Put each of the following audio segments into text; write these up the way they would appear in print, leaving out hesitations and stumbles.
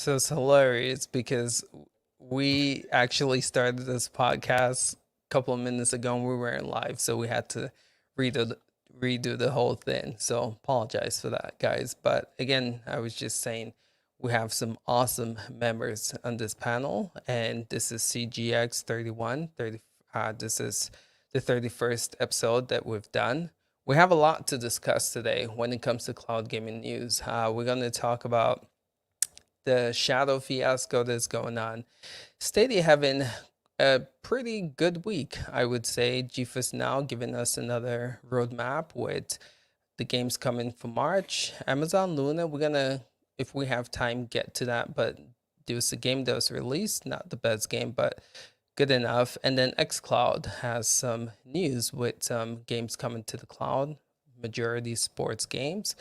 So it's hilarious because we actually started this podcast a couple of minutes ago and we weren't live, so we had to redo the, redo the whole thing. So apologize for that, guys. But again, I was just saying we have some awesome members on this panel, and this is CGX 31. This is the 31st episode that we've done. We have a lot to discuss today when it comes to cloud gaming news. We're going to talk about the shadow fiasco that's going on. Stadia having a pretty good week, I would say. GeForce Now giving us another roadmap with the games coming for March. Amazon Luna, we're gonna, if we have time, get to that. But there was a game that was released, not the best game, but good enough. And then xCloud has some news with some games coming to the cloud, majority sports games.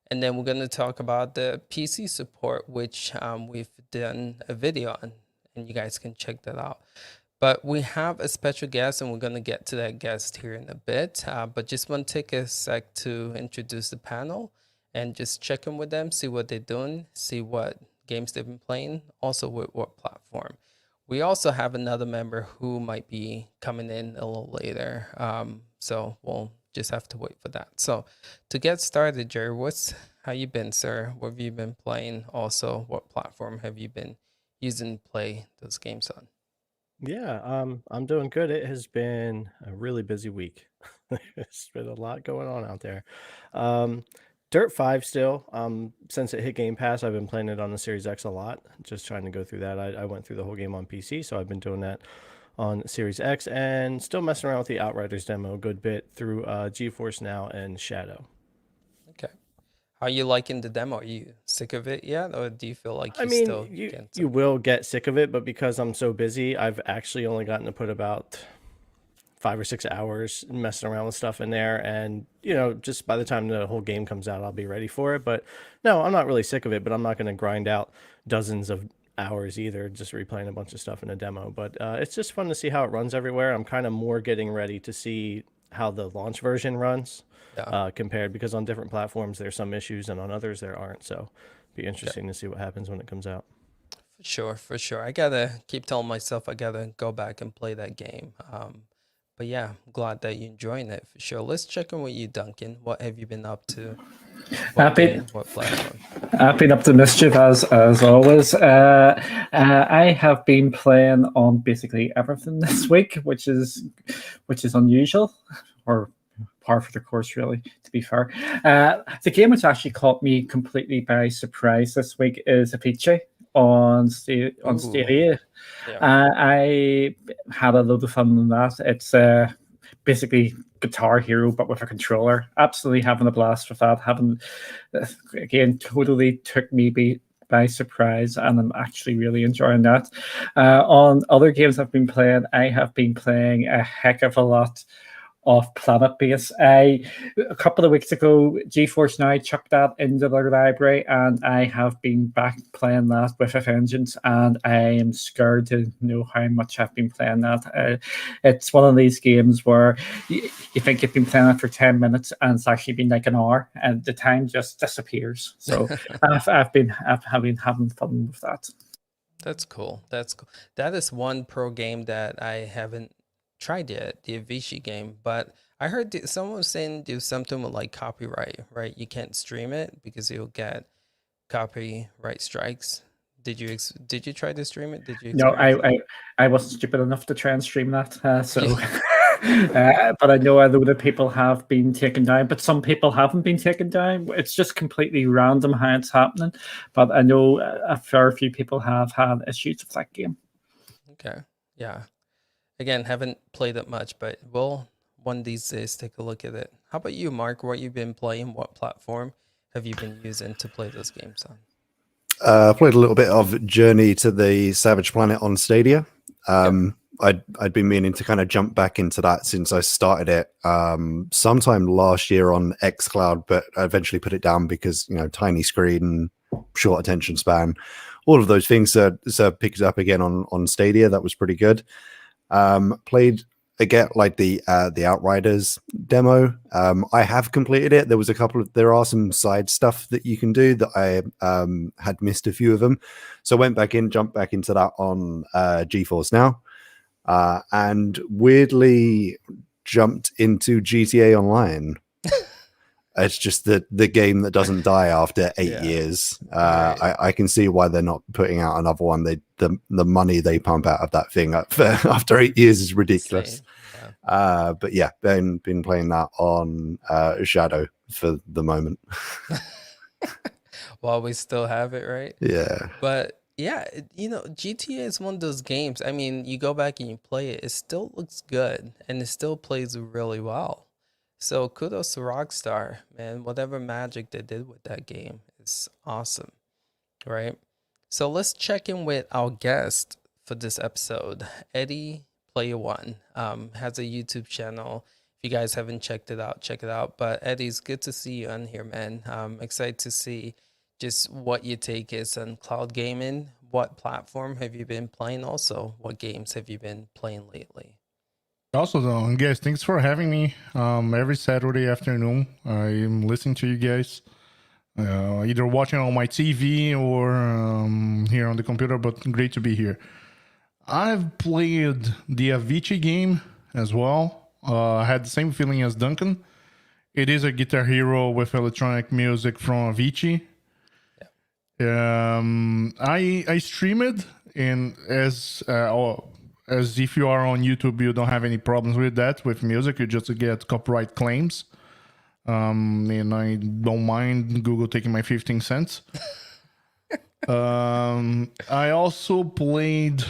And then we're going to talk about the PC support, which we've done a video on, and you guys can check that out. But we have a special guest, and we're going to get to that guest here in a bit. But just want to take a sec to introduce the panel and just check in with them, see what they're doing, see what games they've been playing, also with what platform. We also have another member who might be coming in a little later. So we'll just have to wait for that. So to get started, Jerry, how you been, sir? What have you been playing? Also, what platform have you been using to play those games on? Yeah, I'm doing good. It has been a really busy week. There's been a lot going on out there. Dirt 5 still. Since it hit Game Pass, I've been playing it on the Series X a lot, just trying to go through that. I went through the whole game on PC, so I've been doing that on Series X and still messing around with the Outriders demo a good bit through GeForce Now and Shadow. Okay. How are you liking the demo? Are you sick of it yet, or do you feel like I you mean, still you getting you some? will get sick of it, but because I'm so busy, I've actually only gotten to put about 5 or 6 hours messing around with stuff in there, and just by the time the whole game comes out, I'll be ready for it. But no, I'm not really sick of it, but I'm not going to grind out dozens of hours either, just replaying a bunch of stuff in a demo. But it's just fun to see how it runs everywhere. I'm kind of more getting ready to see how the launch version runs Yeah. compared, because on different platforms there's some issues and on others there aren't. So be Okay. interesting to see what happens when it comes out. For sure, for sure. I gotta keep telling myself I gotta go back and play that game. But yeah, I'm glad that you're enjoying it for sure. Let's check in with you, Duncan. What have you been up to? What I've been, game? What platform? I've been up to mischief as always. I have been playing on basically everything this week, which is unusual, or par for the course, really. To be fair, the game which actually caught me completely by surprise this week is Avicii on Ooh, Stadia. yeah. I had a load of fun on that. It's basically Guitar Hero, but with a controller. Absolutely having a blast with that. Again, totally took me by surprise, and I'm actually really enjoying that. On other games I've been playing, I have been playing a heck of a lot of Planet Base. A couple of weeks ago, GeForce Now chucked that into their library, and I have been back playing that with a vengeance, and I am scared to know how much I've been playing that. It's one of these games where you think you've been playing it for 10 minutes, and it's actually been like an hour, and the time just disappears. So I've been having fun with that. That's cool. That's cool. That is one pro game that I haven't tried yet, the Avicii game. But I heard someone was saying do something with like copyright, right? You can't stream it because you'll get copyright strikes. Did you try to stream it? Did you No, experience it? I wasn't stupid enough to try and stream that. Yeah. But I know that people have been taken down, but some people haven't been taken down. It's just completely random how it's happening. But I know a fair few people have had issues with that game. Okay. Yeah. Again, haven't played it much, but we'll one of these days take a look at it. How about you, Mark? What you've been playing? What platform have you been using to play those games on? I played a little bit of Journey to the Savage Planet on Stadia. I'd been meaning to kind of jump back into that since I started it sometime last year on xCloud, but I eventually put it down because, tiny screen, short attention span, all of those things. So picked it up again on Stadia. That was pretty good. Played get like the Outriders demo. I have completed it. There was there are some side stuff that you can do that I had missed a few of them. So I went back in, jumped back into that on GeForce Now, and weirdly jumped into GTA Online. It's just the game that doesn't die after 8 years. Right. I can see why they're not putting out another one. The money they pump out of that thing after 8 years is ridiculous. Insane. Yeah. But yeah, been playing that on Shadow for the moment. While we still have it, right? Yeah. But yeah, GTA is one of those games. I mean, you go back and you play it, it still looks good and it still plays really well. So kudos to Rockstar, man. Whatever magic they did with that game is awesome, right? So let's check in with our guest for this episode. Eddie Player One has a YouTube channel. If you guys haven't checked it out, check it out. But Eddie, it's good to see you on here, man. Excited to see just what your take is on cloud gaming. What platform have you been playing? Also, what games have you been playing lately? Also, though, guys, thanks for having me. Every Saturday afternoon, I'm listening to you guys, either watching on my TV or here on the computer. But great to be here. I've played the Avicii game as well. I had the same feeling as Duncan. It is a Guitar Hero with electronic music from Avicii. I stream it, and as if you are on YouTube, you don't have any problems with that. With music, you just get copyright claims. And I don't mind Google taking my 15 cents. I also played...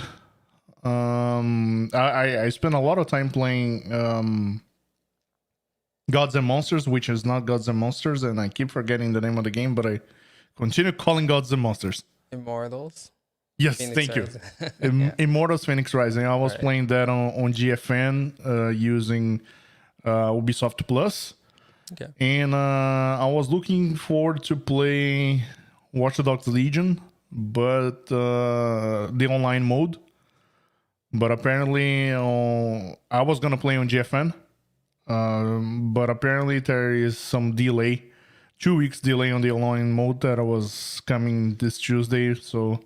I spent a lot of time playing Gods and Monsters, which is not Gods and Monsters, and I keep forgetting the name of the game, but I continue calling Gods and Monsters. Immortals? Yes, Phoenix thank you. Rising. Immortals Phoenix Rising. I was playing that on GFN using Ubisoft Plus. Okay. And I was looking forward to play Watch Dogs Legion, but the online mode. But apparently, I was going to play on GFN. But apparently there is some delay. 2 weeks delay on the online mode that was coming this Tuesday. So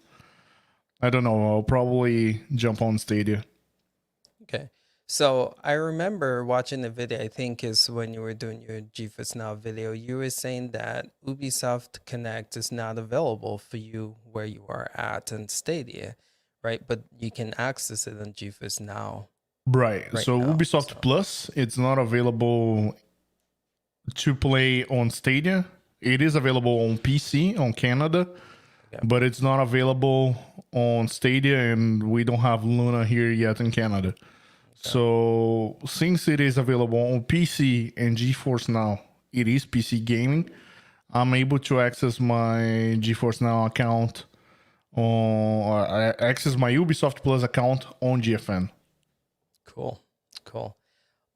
I don't know. I'll probably jump on Stadia. Okay. So I remember watching the video, I think is when you were doing your GeForce Now video, you were saying that Ubisoft Connect is not available for you where you are at in Stadia, right? But you can access it on GeForce Now. Right. So now, Ubisoft Plus, it's not available to play on Stadia. It is available on PC on Canada, but it's not available on Stadia, and we don't have Luna here yet in Canada. So since it is available on PC and GeForce Now, it is PC gaming, I'm able to access my GeForce Now account I access my Ubisoft Plus account on GFN. Cool.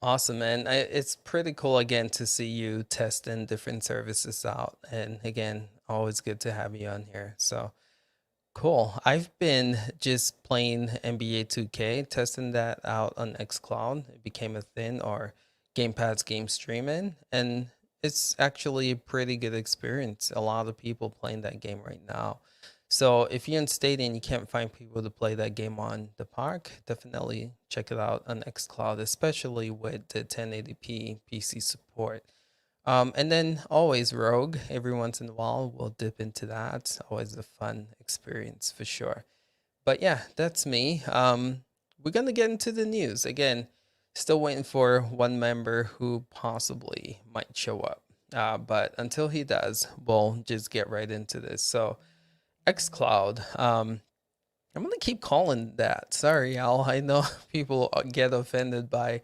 Awesome, man. It's pretty cool again to see you testing different services out. And again, always good to have you on here. So cool. I've been just playing NBA 2K, testing that out on xCloud. It became a thing, or Game Pass game streaming. And it's actually a pretty good experience. A lot of people playing that game right now. So if you're in Stadia and you can't find people to play that game on the park, definitely check it out on xCloud, especially with the 1080p PC support. And then always Rogue, every once in a while we'll dip into that. Always a fun experience for sure. But yeah, that's me. We're gonna get into the news. Again, still waiting for one member who possibly might show up. But until he does, we'll just get right into this. So xCloud. I'm gonna keep calling that. Sorry, Al. I know people get offended by,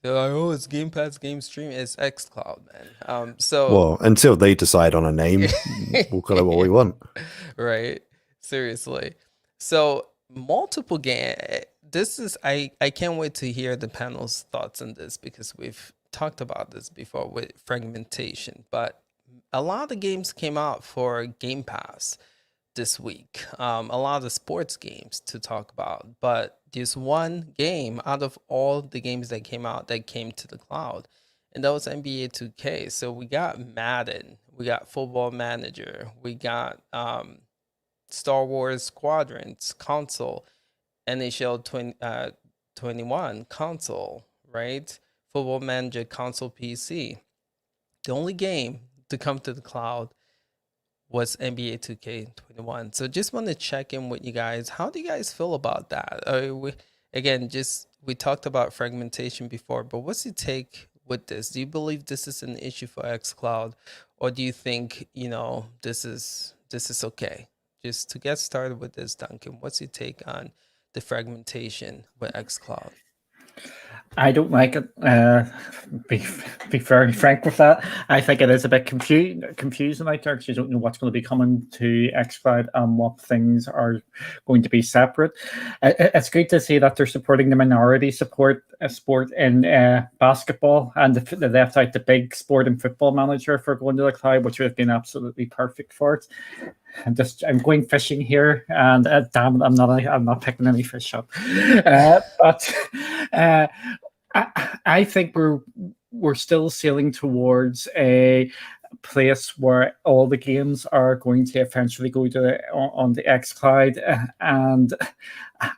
oh, it's Game Pass game stream. It's xCloud, man. Well, until they decide on a name, we'll call it what we want. Right. Seriously. So multiple game. This is I can't wait to hear the panel's thoughts on this, because we've talked about this before with fragmentation. But a lot of games came out for Game Pass. this week. A lot of sports games to talk about, but there's one game out of all the games that came out that came to the cloud, and that was NBA 2K. So we got Madden, we got Football Manager, we got Star Wars Squadrons console, NHL 21 console, right? Football Manager console PC. The only game to come to the cloud was NBA 2K21. So just want to check in with you guys. How do you guys feel about that? We talked about fragmentation before, but what's your take with this? Do you believe this is an issue for xCloud, or do you think this is okay? Just to get started with this, Duncan, what's your take on the fragmentation with xCloud? I don't like it. Be very frank with that. I think it is a bit confusing out there because you don't know what's going to be coming to xCloud and what things are going to be separate. It's great to see that they're supporting the minority sport in basketball, and they left out the big sport and football manager for going to the cloud, which would have been absolutely perfect for it. I'm going fishing here, and damn it, I'm not picking any fish up. But I think we're still sailing towards a place where all the games are going to eventually go on the xCloud, and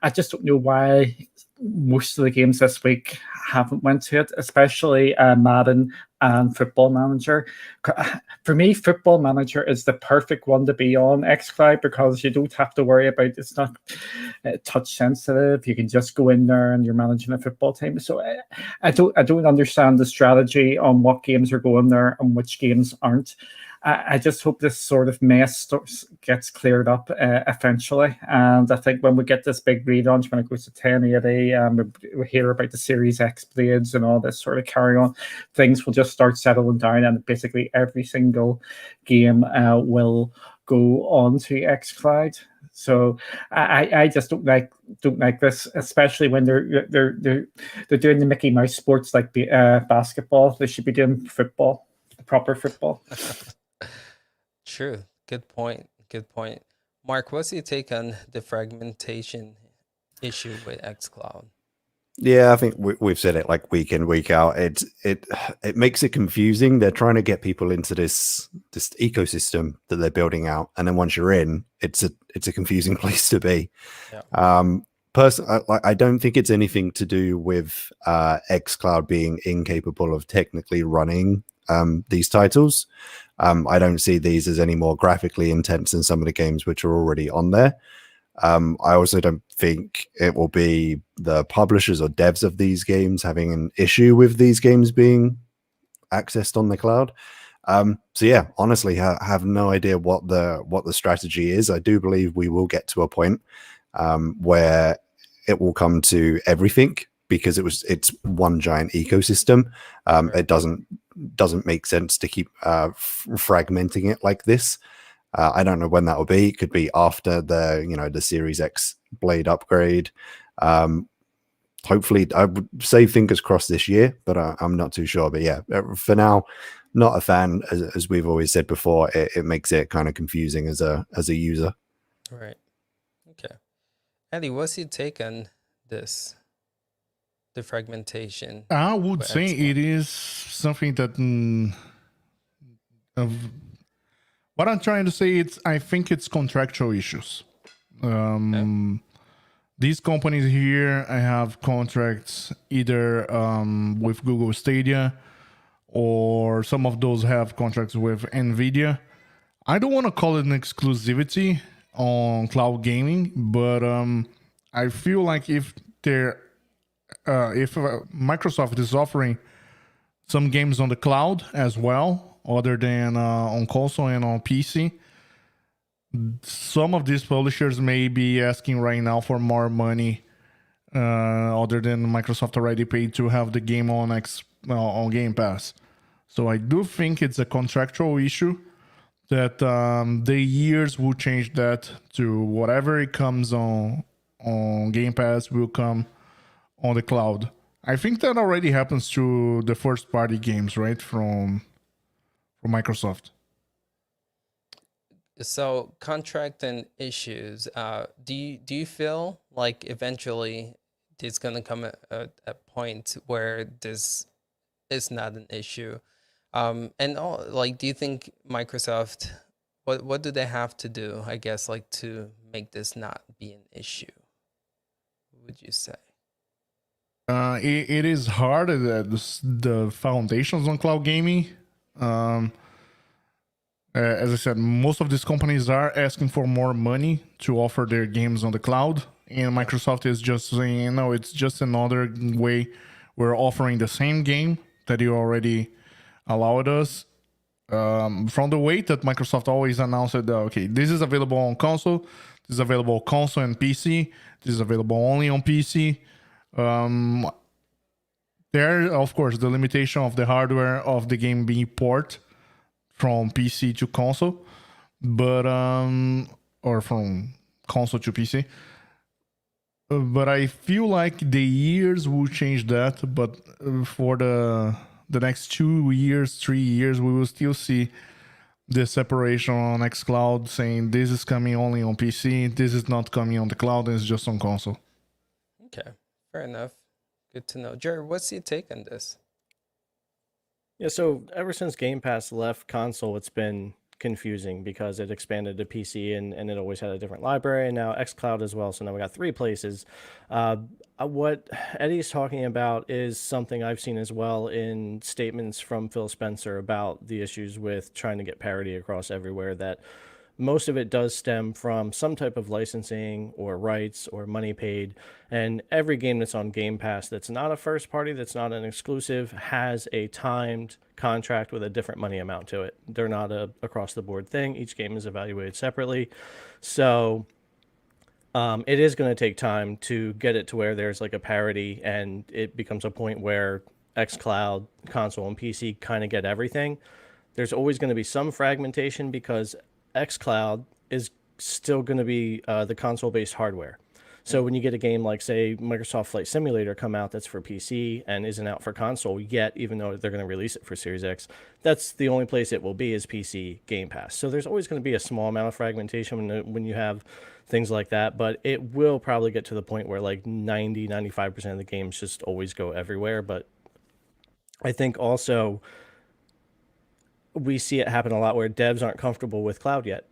I just don't know why most of the games this week haven't went to it, especially Madden and Football Manager. For me, Football Manager is the perfect one to be on xCloud because you don't have to worry about it's not touch sensitive. You can just go in there and you're managing a football team. So I don't understand the strategy on what games are going there and which games aren't. I just hope this sort of mess gets cleared up eventually. And I think when we get this big relaunch, when it goes to 1080, we hear about the Series X blades and all this sort of carry on, things will just start settling down, and basically every single game will go on to xCloud. So I just don't like this, especially when they're doing the Mickey Mouse sports like basketball. They should be doing football, proper football. True. Good point. Mark, what's your take on the fragmentation issue with xCloud? Yeah, I think we've said it like week in, week out. It makes it confusing. They're trying to get people into this ecosystem that they're building out, and then once you're in, it's a confusing place to be. Yeah. I don't think it's anything to do with xCloud being incapable of technically running these titles. I don't see these as any more graphically intense than some of the games which are already on there. I also don't think it will be the publishers or devs of these games having an issue with these games being accessed on the cloud. So yeah, honestly, I have no idea what the strategy is. I do believe we will get to a point where it will come to everything, because it's one giant ecosystem. It doesn't make sense to keep fragmenting it like this. I don't know when that will be. It could be after the Series X blade upgrade. Hopefully, I would say fingers crossed this year, but I'm not too sure. But yeah, for now, not a fan. As we've always said before, it makes it kind of confusing as a user. Right. Okay. Eddie, what's your take on this? The fragmentation. I would say it is something that what I'm trying to say, I think it's contractual issues. These companies here, I have contracts either with Google Stadia, or some of those have contracts with Nvidia. I don't want to call it an exclusivity on cloud gaming, but I feel like if Microsoft is offering some games on the cloud as well, other than on console and on PC, some of these publishers may be asking right now for more money, other than Microsoft already paid to have the game on Game Pass. So I do think it's a contractual issue that the years will change that to whatever it comes on Game Pass will come on the cloud. I think that already happens to the first party games, right? From Microsoft. So contract and issues. Do you feel like eventually there's gonna come a point where this is not an issue? And all, like, do you think Microsoft, what do they have to do, I guess, like, to make this not be an issue? Would you say? It is hard. The foundations on cloud gaming. As I said, most of these companies are asking for more money to offer their games on the cloud, and Microsoft is just saying, no, it's just another way we're offering the same game that you already allowed us. From the way that Microsoft always announced that, okay, this is available on console, this is available on console and PC, this is available only on PC. There, of course, the limitation of the hardware of the game being port from PC to console, but or from console to PC. But I feel like the years will change that. But for the next 2 years, 3 years, we will still see the separation on xCloud, saying this is coming only on PC, this is not coming on the cloud, and it's just on console. Okay, fair enough. Good to know. Jerry, what's your take on this? Yeah, so ever since Game Pass left console, it's been confusing because it expanded to PC and it always had a different library, and now xCloud as well. So now we got 3 places. What Eddie's talking about is something I've seen as well in statements from Phil Spencer about the issues with trying to get parity across everywhere, that most of it does stem from some type of licensing or rights or money paid. And every game that's on Game Pass that's not a first party, that's not an exclusive, has a timed contract with a different money amount to it. They're not a across the board thing. Each game is evaluated separately. So it is going to take time to get it to where there's like a parity and it becomes a point where xCloud, console, and PC kind of get everything. There's always going to be some fragmentation because xCloud is still going to be the console-based hardware. So when you get a game like, say, Microsoft Flight Simulator come out that's for PC and isn't out for console yet, even though they're going to release it for Series X, that's the only place it will be is PC Game Pass. So there's always going to be a small amount of fragmentation when you have things like that, but it will probably get to the point where like 90-95% of the games just always go everywhere. But I think also we see it happen a lot where devs aren't comfortable with cloud yet,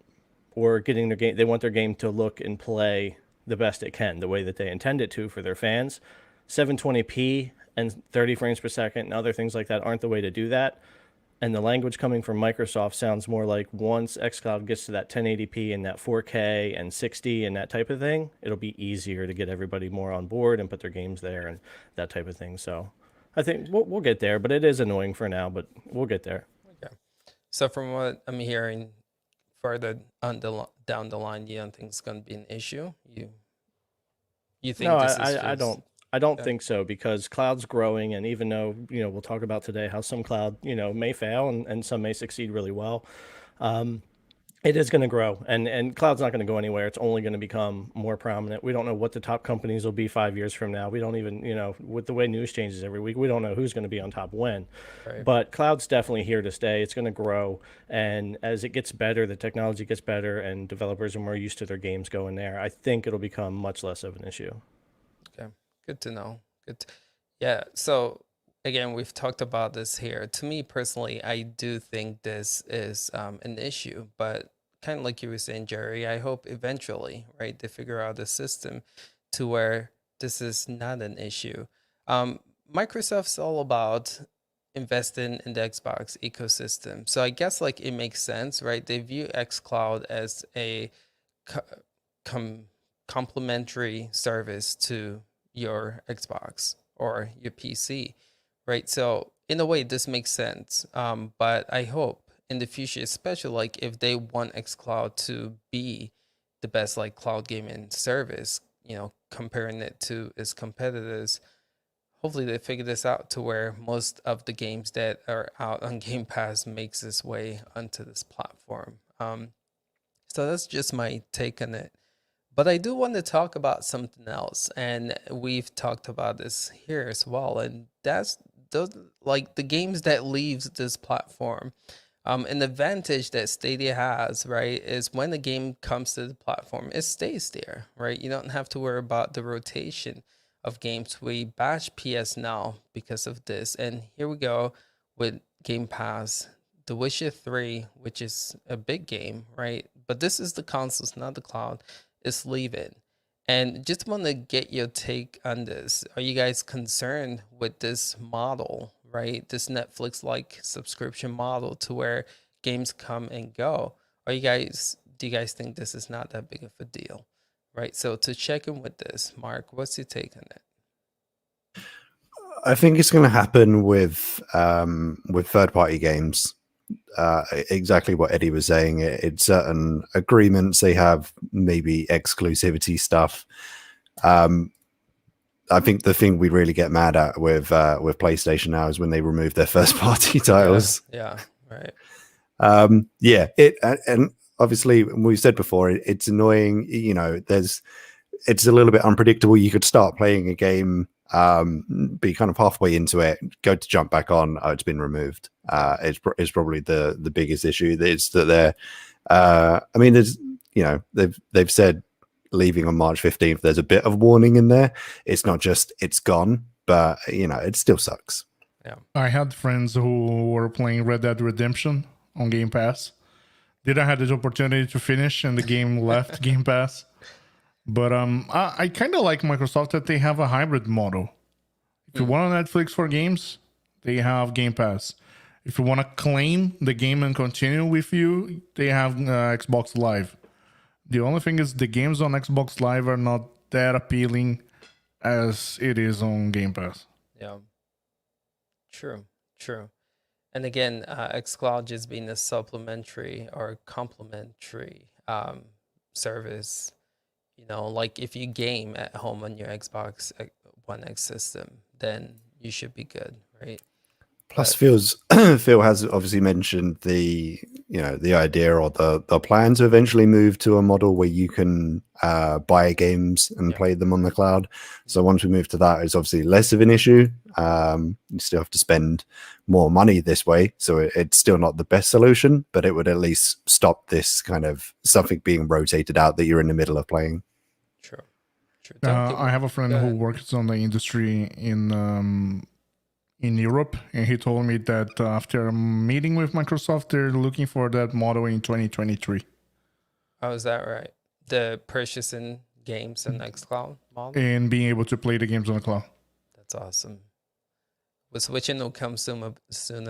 or getting their game. They want their game to look and play the best it can, the way that they intend it to for their fans. 720p and 30 frames per second and other things like that aren't the way to do that. And the language coming from Microsoft sounds more like once xCloud gets to that 1080p and that 4K and 60 and that type of thing, it'll be easier to get everybody more on board and put their games there and that type of thing. So I think we'll get there, but it is annoying for now, but we'll get there. Okay. So from what I'm hearing, further down the line, you don't think it's going to be an issue? You think No, this is I just... don't Yeah. think so, because cloud's growing, and even though, we'll talk about today how some cloud, may fail and some may succeed really well, it is going to grow, and cloud's not going to go anywhere. It's only going to become more prominent. We don't know what the top companies will be 5 years from now. We don't even, with the way news changes every week, we don't know who's going to be on top when. Right. But cloud's definitely here to stay. It's going to grow, and as it gets better, the technology gets better, and developers are more used to their games going there, I think it'll become much less of an issue. Okay, good to know. Yeah, so again, we've talked about this here. To me personally, I do think this is an issue, but kind of like you were saying, Jerry, I hope eventually, right, they figure out a system to where this is not an issue. Microsoft's all about investing in the Xbox ecosystem. So I guess like it makes sense, right? They view xCloud as a complementary service to your Xbox or your PC, right? So in a way, this makes sense. But I hope in the future, especially like if they want xCloud to be the best like cloud gaming service, comparing it to its competitors, hopefully they figure this out to where most of the games that are out on Game Pass makes its way onto this platform. So that's just my take on it. But I do want to talk about something else, and we've talked about this here as well, and that's those, like the games that leaves this platform. An advantage that Stadia has, right, is when the game comes to the platform, it stays there, right? You don't have to worry about the rotation of games. We bash PS Now because of this. And here we go with Game Pass, The Witcher 3, which is a big game, right? But this is the consoles, not the cloud. It's leaving. And just want to get your take on this. Are you guys concerned with this model, right? This Netflix-like subscription model to where games come and go? Do you guys think this is not that big of a deal, right? So to check in with this, Mark, what's your take on it? I think it's going to happen with third-party games. Exactly what Eddie was saying. It's certain agreements they have, maybe exclusivity stuff. I think the thing we really get mad at with PlayStation now is when they remove their first-party titles. Yeah, right. And obviously we've said before, it's annoying. You know, it's a little bit unpredictable. You could start playing a game, be kind of halfway into it, go to jump back on, oh, it's been removed. It's probably the biggest issue. It's that they're I mean, there's, you know, they've said leaving on March 15th. There's a bit of warning in there. It's not just it's gone, but you know, it still sucks. Yeah. I had friends who were playing Red Dead Redemption on Game Pass. Didn't have the opportunity to finish, and the game left Game Pass. But I kind of like Microsoft that they have a hybrid model. If you want on Netflix for games, they have Game Pass. If you want to claim the game and continue with you, they have Xbox Live. The only thing is the games on Xbox Live are not that appealing as it is on Game Pass. Yeah. True. And again, xCloud just being a supplementary or complementary service. You know, like if you game at home on your Xbox One X system, then you should be good, right? Plus, Phil has obviously mentioned the idea or the plan to eventually move to a model where you can buy games and play them on the cloud. So once we move to that, it's obviously less of an issue. You still have to spend more money this way, so it's still not the best solution, but it would at least stop this kind of something being rotated out that you're in the middle of playing. True. I have a friend who works on the industry in Europe, and he told me that after a meeting with Microsoft, they're looking for that model in 2023. Oh, is that right? The purchasing games and xCloud model? And being able to play the games on the cloud. That's awesome. Well, switching will come sooner,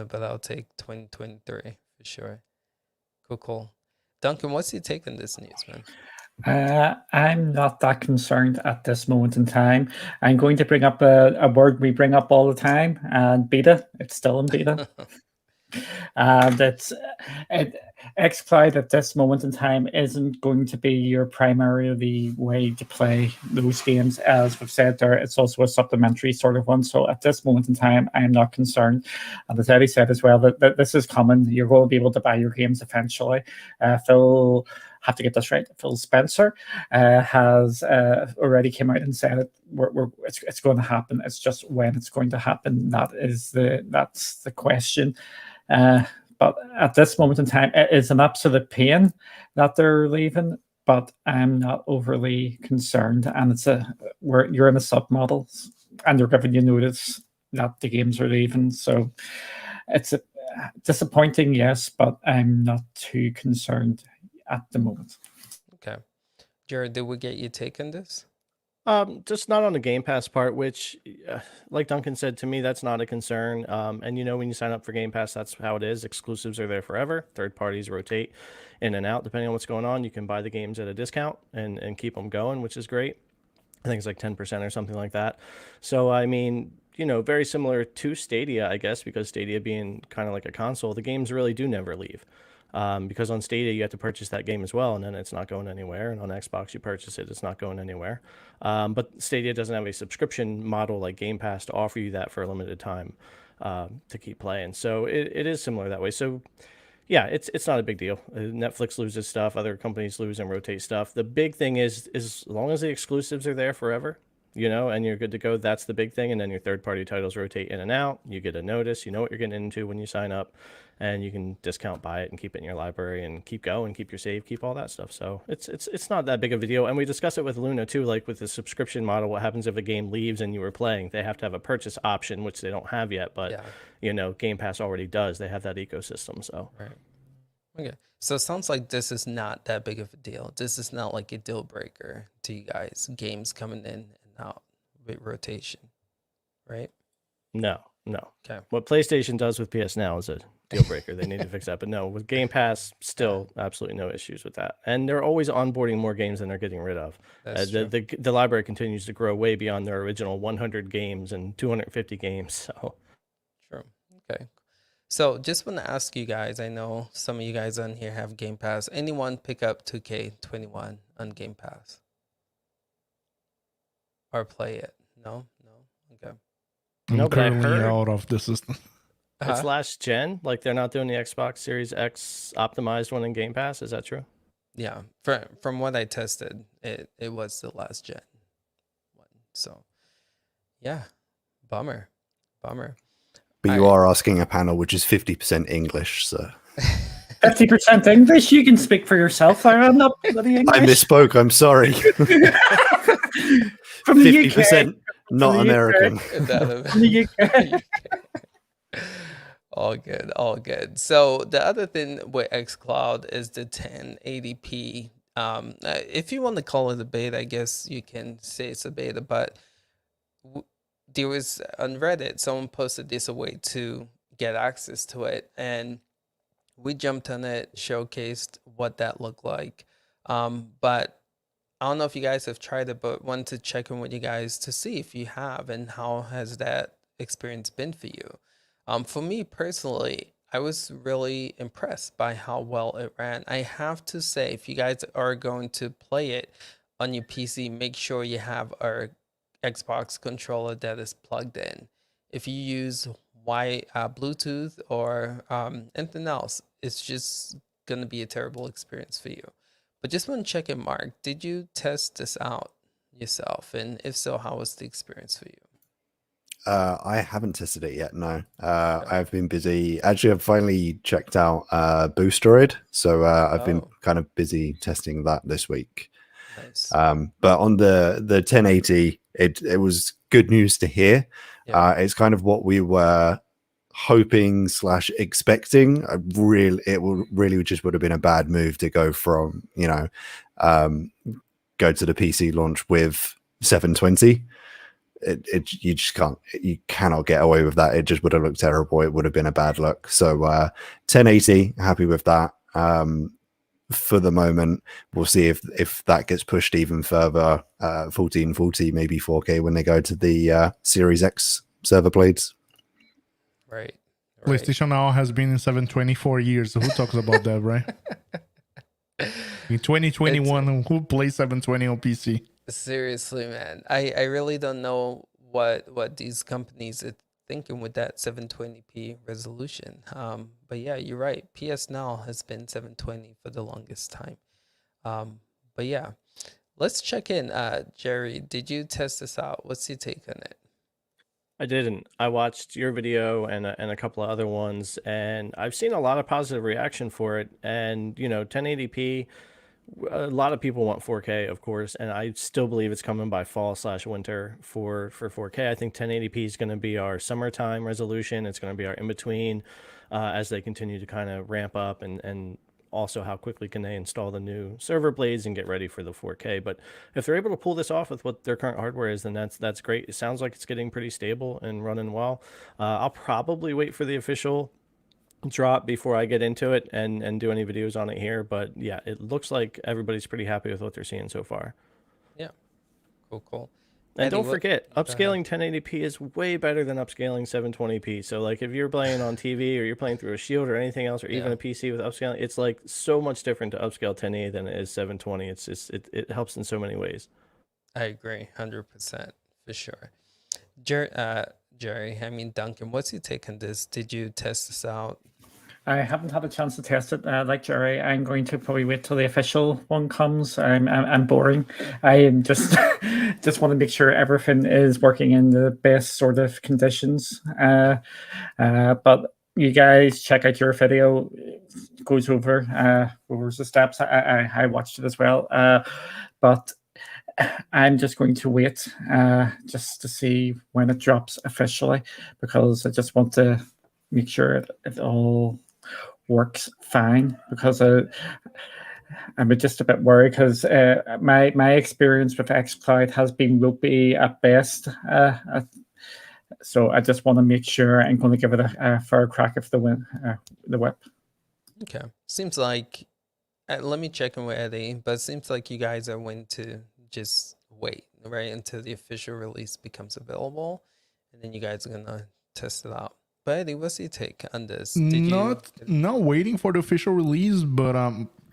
but I'll take 2023 for sure. Cool. Duncan, what's your take on this news, man? I'm not that concerned at this moment in time. I'm going to bring up a word we bring up all the time, and beta. It's still in beta. And xCloud at this moment in time isn't going to be your primary way to play those games. As we've said there, it's also a supplementary sort of one. So at this moment in time, I am not concerned. And as Eddie said as well, that this is coming. You're going to be able to buy your games eventually. Phil, have to get this right. Phil Spencer has already came out and said it's going to happen. It's just when it's going to happen. That's the question. But at this moment in time, it is an absolute pain that they're leaving. But I'm not overly concerned. And you're in a submodel, and they're giving you notice that the games are leaving. So it's disappointing, yes, but I'm not too concerned at the moment. Okay. Jared, did we get your take on this? Just not on the Game Pass part, which, like Duncan said, to me, that's not a concern. And you know, when you sign up for Game Pass, that's how it is. Exclusives are there forever. Third parties rotate in and out depending on what's going on. You can buy the games at a discount and keep them going, which is great. I think it's like 10% or something like that. So, I mean, you know, very similar to Stadia, I guess, because Stadia being kind of like a console, the games really do never leave. Because on Stadia, you have to purchase that game as well, and then it's not going anywhere. And on Xbox, you purchase it, it's not going anywhere. But Stadia doesn't have a subscription model like Game Pass to offer you that for a limited time to keep playing. So it is similar that way. So, yeah, it's not a big deal. Netflix loses stuff. Other companies lose and rotate stuff. The big thing is as long as the exclusives are there forever, and you're good to go. That's the big thing. And then your third-party titles rotate in and out. You get a notice. You know what you're getting into when you sign up, and you can discount buy it and keep it in your library and keep going, keep your save, keep all that stuff. So it's not that big of a deal. And we discuss it with Luna too, like with the subscription model. What happens if a game leaves and you were playing? They have to have a purchase option, which they don't have yet, but Game Pass already does. They have that ecosystem. So right. Okay. So it sounds like this is not that big of a deal. This is not like a deal breaker to you guys. Games coming in and out with rotation, right? No. Okay. What PlayStation does with PS Now is a deal breaker. They need to fix that. But no, with Game Pass, still absolutely no issues with that. And they're always onboarding more games than they're getting rid of. That's true. The library continues to grow way beyond their original 100 games and 250 games. So True. Okay. So just want to ask you guys, I know some of you guys on here have Game Pass. Anyone pick up 2K21 on Game Pass? Or play it? No? Okay. I'm No, but I currently heard- out of the system. it's last gen. Like they're not doing the Xbox Series X optimized one in Game Pass. Is that true? Yeah. From what I tested, it was the last gen one. So yeah. Bummer. But you are asking a panel which is 50% English, so 50% English. You can speak for yourself. I'm not bloody English. I misspoke. I'm sorry. From the UK. 50% not From the UK. American. From the UK. All good. So the other thing with xCloud is the 1080p. If you want to call it a beta, I guess you can say it's a beta, but there was on Reddit, someone posted this a way to get access to it, and we jumped on it, showcased what that looked like. But I don't know if you guys have tried it, but wanted to check in with you guys to see if you have, and how has that experience been for you. For me personally, I was really impressed by how well it ran. I have to say, if you guys are going to play it on your PC, make sure you have our Xbox controller that is plugged in. If you use Bluetooth or anything else, it's just going to be a terrible experience for you. But just want to check in, Mark, did you test this out yourself? And if so, how was the experience for you? I haven't tested it yet, no. I've been busy. Actually, I've finally checked out Boostroid, so I've been kind of busy testing that this week. Nice. But on the 1080, it was good news to hear. Yeah. It's kind of what we were hoping / expecting. It really just would have been a bad move to go from, go to the PC launch with 720. You cannot get away with that. It just would have looked terrible. It would have been a bad look. So 1080, happy with that. For the moment, we'll see if that gets pushed even further. 1440, maybe 4K when they go to the Series X server blades. Right. PlayStation Now has been in 724 years. Who talks about that, right? In 2021, who plays 720 on PC? Seriously, man. I really don't know what these companies are thinking with that 720p resolution. But yeah, you're right. PS Now has been 720 for the longest time. But yeah, let's check in. Jerry, did you test this out? What's your take on it? I didn't. I watched your video and a couple of other ones, and I've seen a lot of positive reaction for it. And 1080p, a lot of people want 4K, of course, and I still believe it's coming by fall/winter for 4K. I think 1080p is going to be our summertime resolution. It's going to be our in-between as they continue to kind of ramp up, and also how quickly can they install the new server blades and get ready for the 4K. But if they're able to pull this off with what their current hardware is, then that's great. It sounds like it's getting pretty stable and running well. I'll probably wait for the official drop before I get into it and do any videos on it here. But yeah, it looks like everybody's pretty happy with what they're seeing so far. Yeah. Cool. And don't forget, upscaling 1080p is way better than upscaling 720p. So like if you're playing on TV or you're playing through a Shield or anything else, or even a PC with upscaling, it's like so much different to upscale 1080 than it is 720. It's just it helps in so many ways. I agree, 100% for sure. Jerry, I mean Duncan, what's your take on this? Did you test this out? I haven't had a chance to test it. Like Jerry, I'm going to probably wait till the official one comes. I'm boring. I am just just want to make sure everything is working in the best sort of conditions. But you guys check out your video. It goes over the steps. I watched it as well. But I'm just going to wait just to see when it drops officially, because I just want to make sure it all works fine, because I'm just a bit worried, because my experience with xCloud has been ropey at best. So I just want to make sure I'm going to give it a fair crack of the whip. Okay. Seems like, let me check in with Eddie, but it seems like you guys are willing to just wait, right, until the official release becomes available, and then you guys are going to test it out. But Eddie, what's your take on this? Not waiting for the official release, but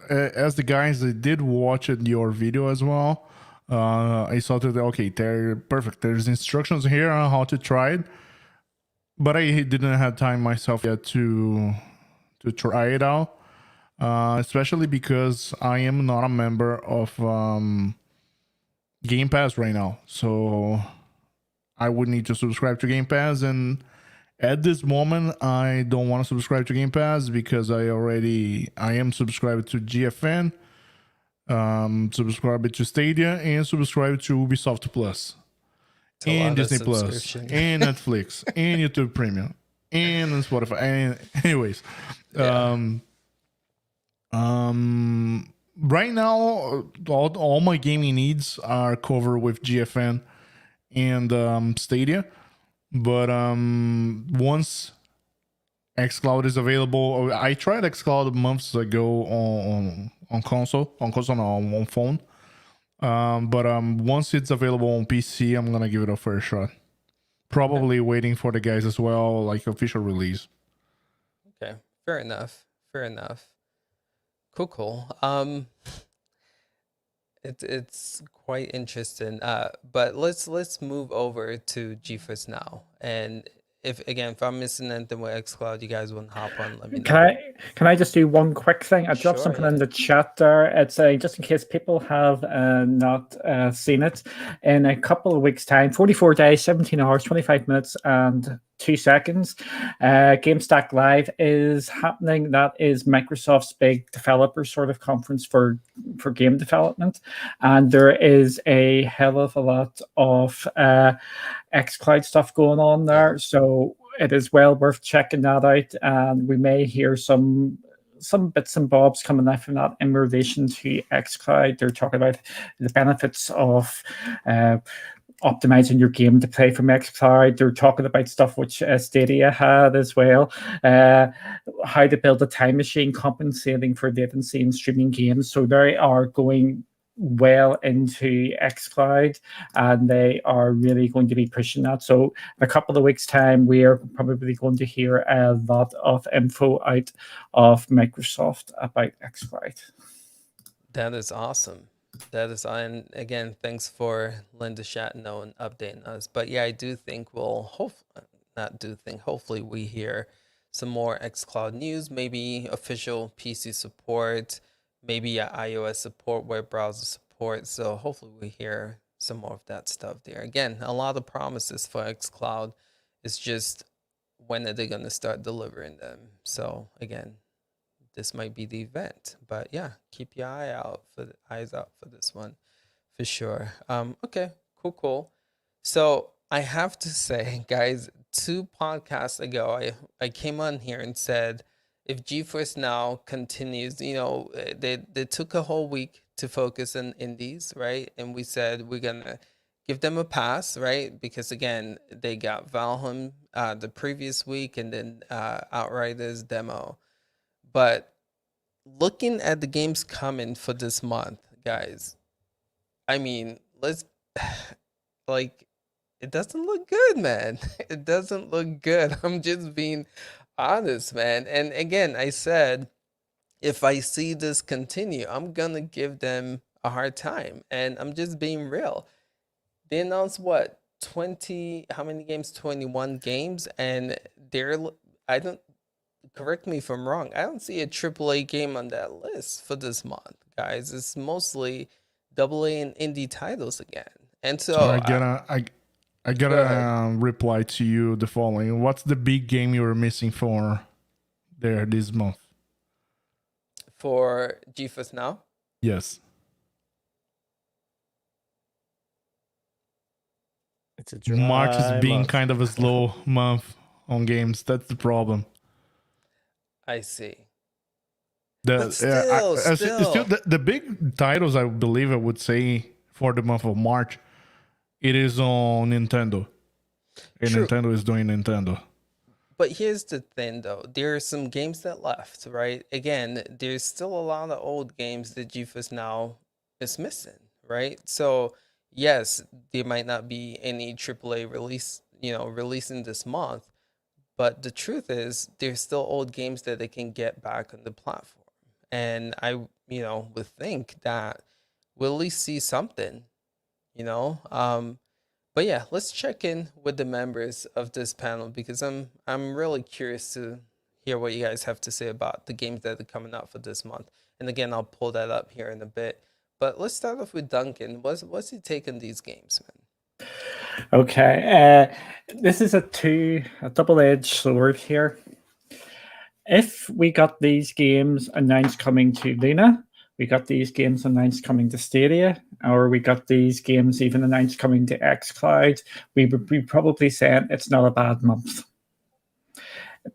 as the guys that did watch your video as well, I saw that, okay, they're perfect. There's instructions here on how to try it, but I didn't have time myself yet to try it out, especially because I am not a member of Game Pass right now, so I would need to subscribe to Game Pass, and at this moment I don't want to subscribe to Game Pass because I am subscribed to GFN, subscribed to Stadia, and subscribed to Ubisoft Plus, and Disney Plus, and Netflix, and YouTube Premium, and Spotify. And anyways, Yeah. Right now, all my gaming needs are covered with GFN and Stadia. But once xCloud is available, I tried xCloud months ago on console, on phone. But once it's available on PC, I'm gonna give it a first shot. Probably waiting for the guys as well, like official release. Okay, fair enough. Fair enough. Cool. It's quite interesting. But let's move over to GeForce Now. And if I'm missing anything with xCloud, you guys want to hop on, let me know. Can I just do one quick thing? I dropped something in the chat there. It's just in case people have not seen it. In a couple of weeks' time, 44 days, 17 hours, 25 minutes, and 2 seconds, GameStack Live is happening. That is Microsoft's big developer sort of conference for game development, and there is a hell of a lot of xCloud stuff going on there. So it is well worth checking that out, and we may hear some bits and bobs coming out from that in relation to xCloud. They're talking about the benefits of optimizing your game to play from xCloud. They're talking about stuff which Stadia had as well, how to build a time machine compensating for latency in streaming games. So they are going well into xCloud, and they are really going to be pushing that. So in a couple of weeks' time, we are probably going to hear a lot of info out of Microsoft about xCloud. That is awesome. That is, and again, thanks for Linda Shatno and updating us. But yeah, I do think hopefully we hear some more xCloud news, maybe official PC support, maybe iOS support, web browser support. So hopefully we hear some more of that stuff there. Again, a lot of promises for xCloud. It's just, when are they going to start delivering them? So again, this might be the event, but yeah, keep your eyes out for this one for sure. Okay, cool. So I have to say, guys, 2 podcasts ago, I came on here and said, if GeForce Now continues, they took a whole week to focus on indies, right? And we said we're gonna give them a pass, right? Because again, they got Valheim the previous week, and then Outriders demo. But looking at the games coming for this month, guys, I mean, it doesn't look good, man. It doesn't look good. I'm just being honest, man. And again, I said, if I see this continue, I'm gonna give them a hard time. And I'm just being real. They announced what? 20, how many games? 21 games. And correct me if I'm wrong, I don't see a AAA game on that list for this month, guys. It's mostly AA and indie titles again. And So so I gotta reply to you the following. What's the big game you were missing for there this month? for GeForce Now, Yes. It's a dry March is being month. kind of a slow month on games. That's the problem. I see. The But still. the big titles, I believe I would say for the month of March, it is on Nintendo. And True. Nintendo is doing Nintendo. But here's the thing, though. There are some games that left, right? Again, there's still a lot of old games that GeForce Now is missing, right? So, yes, there might not be any AAA release, releasing this month, but the truth is there's still old games that they can get back on the platform. And I, would think that we'll at least see something, you know? But yeah, let's check in with the members of this panel because I'm really curious to hear what you guys have to say about the games that are coming out for this month. And again, I'll pull that up here in a bit. But let's start off with Duncan. What's your take on these games, man? Okay, this is a double-edged sword here. If we got these games announced coming to Luna, we got these games announced coming to Stadia, or we got these games even announced coming to xCloud, we would be probably saying it's not a bad month.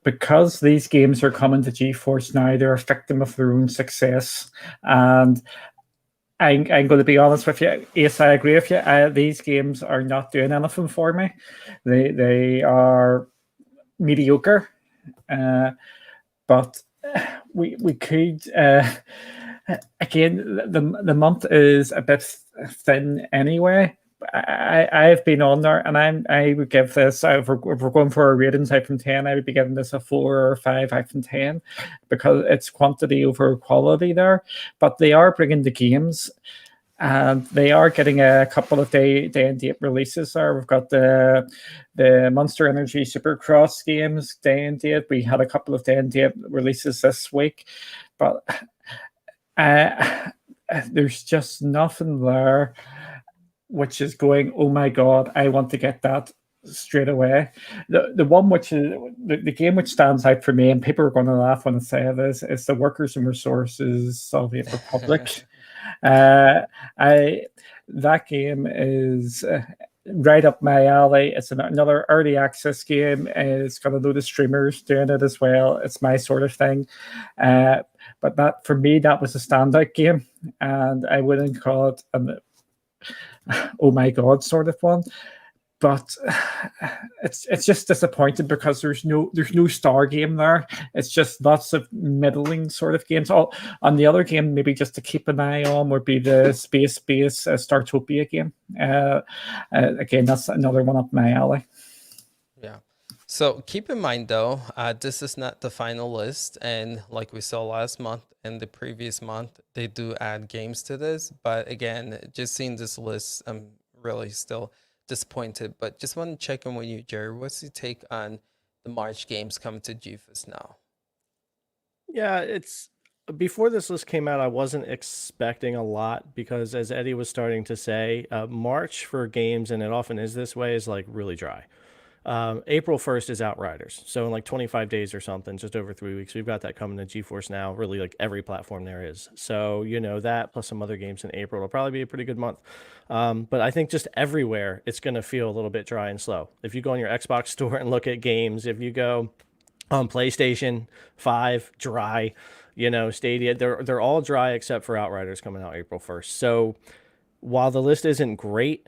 Because these games are coming to GeForce Now, they're a victim of their own success. And I'm going to be honest with you. Yes, I agree with you. These games are not doing anything for me. They are mediocre. But we could again, the month is a bit thin anyway. I've been on there, and I would give this, if we're going for a ratings out from 10, I would be giving this a 4 or 5 out from 10 because it's quantity over quality there. But they are bringing the games, and they are getting a couple of day and date releases there. We've got the Monster Energy Supercross games day and date. We had a couple of day and date releases this week, but there's just nothing there which is going, oh my god, I want to get that straight away. The one which is the game which stands out for me, and people are going to laugh when I say this, is the Workers and Resources Soviet Republic. That game is right up my alley. It's another early access game. It's got a load of streamers doing it as well. It's my sort of thing. But that, for me, that was a standout game, and I wouldn't call it oh my god sort of one. But it's just disappointing because there's no star game there. It's just lots of middling sort of games. On the other game, maybe just to keep an eye on would be the Space Base Startopia game. Again, that's another one up my alley. Yeah. So keep in mind though, this is not the final list, and like we saw last month and the previous month, they do add games to this. But again, just seeing this list, I'm really still disappointed. But just want to check in with you, Jerry. What's your take on the March games coming to GeForce Now? Yeah, it's before this list came out, I wasn't expecting a lot because, as Eddie was starting to say, March for games, and it often is this way, is like really dry. April 1st is Outriders. So in like 25 days or something, just over 3 weeks, we've got that coming to GeForce Now, really like every platform there is. So, that plus some other games in April, it'll probably be a pretty good month. But I think just everywhere, it's going to feel a little bit dry and slow. If you go on your Xbox store and look at games, if you go on PlayStation 5, dry, Stadia, they're all dry except for Outriders coming out April 1st. So while the list isn't great,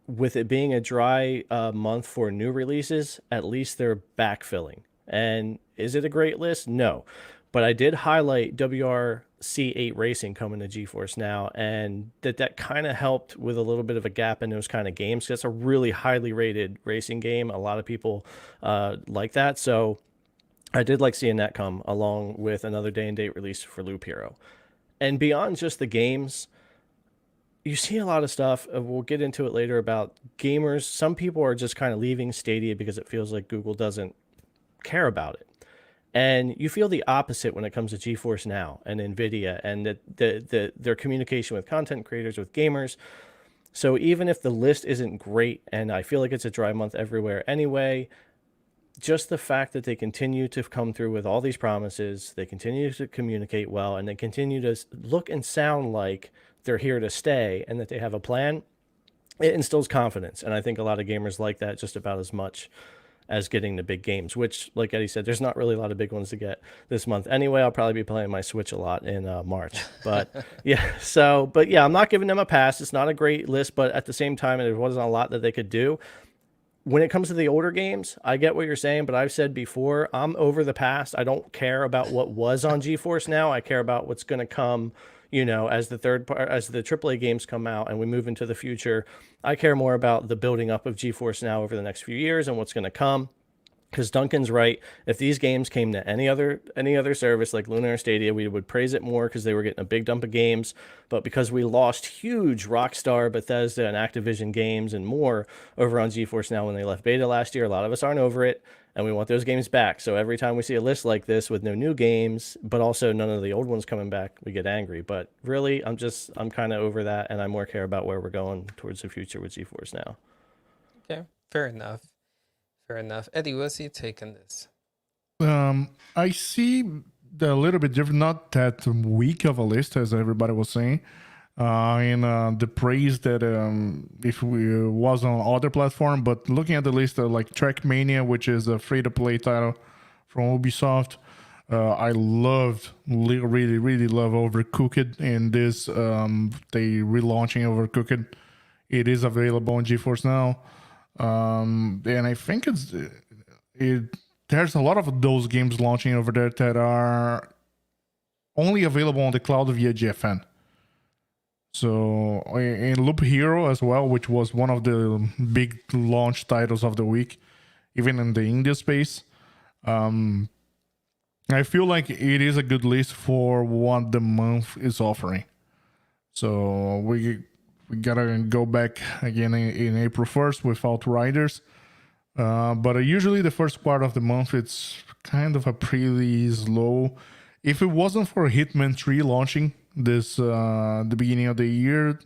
with it being a dry month for new releases, at least they're backfilling. And is it a great list? No. But I did highlight WRC8 Racing coming to GeForce Now, and that kind of helped with a little bit of a gap in those kind of games. That's a really highly rated racing game. A lot of people like that. So I did like seeing that come along with another day and date release for Loop Hero. And beyond just the games, you see a lot of stuff, we'll get into it later, about gamers. Some people are just kind of leaving Stadia because it feels like Google doesn't care about it. And you feel the opposite when it comes to GeForce Now and Nvidia and their communication with content creators, with gamers. So even if the list isn't great, and I feel like it's a dry month everywhere anyway, just the fact that they continue to come through with all these promises, they continue to communicate well, and they continue to look and sound like they're here to stay and that they have a plan, it instills confidence. And I think a lot of gamers like that just about as much as getting the big games, which, like Eddie said, there's not really a lot of big ones to get this month. Anyway, I'll probably be playing my Switch a lot in March. But yeah, I'm not giving them a pass. It's not a great list, but at the same time, there wasn't a lot that they could do. When it comes to the older games, I get what you're saying, but I've said before, I'm over the past. I don't care about what was on GeForce Now. I care about what's going to come, as the as the AAA games come out and we move into the future. I care more about the building up of GeForce Now over the next few years and what's going to come. Because Duncan's right. If these games came to any other service like Luna or Stadia, we would praise it more because they were getting a big dump of games. But because we lost huge Rockstar, Bethesda, and Activision games and more over on GeForce Now when they left beta last year, a lot of us aren't over it, and we want those games back. So every time we see a list like this with no new games, but also none of the old ones coming back, we get angry. But really, I'm kind of over that, and I more care about where we're going towards the future with GeForce Now. Okay, fair enough. Fair enough. Eddie, what's your take on this? I see a little bit different, not that weak of a list as everybody was saying. And the praise that if we was on other platform, but looking at the list of like Trackmania, which is a free-to-play title from Ubisoft, I really love Overcooked, and this they relaunching Overcooked. It is available on GeForce Now. And I think there's a lot of those games launching over there that are only available on the cloud via GFN. So, and Loop Hero as well, which was one of the big launch titles of the week, even in the indie space. I feel like it is a good list for what the month is offering. So we gotta go back again in April 1st with Outriders. But usually the first part of the month, it's kind of a pretty slow. If it wasn't for Hitman 3 launching this the beginning of the year,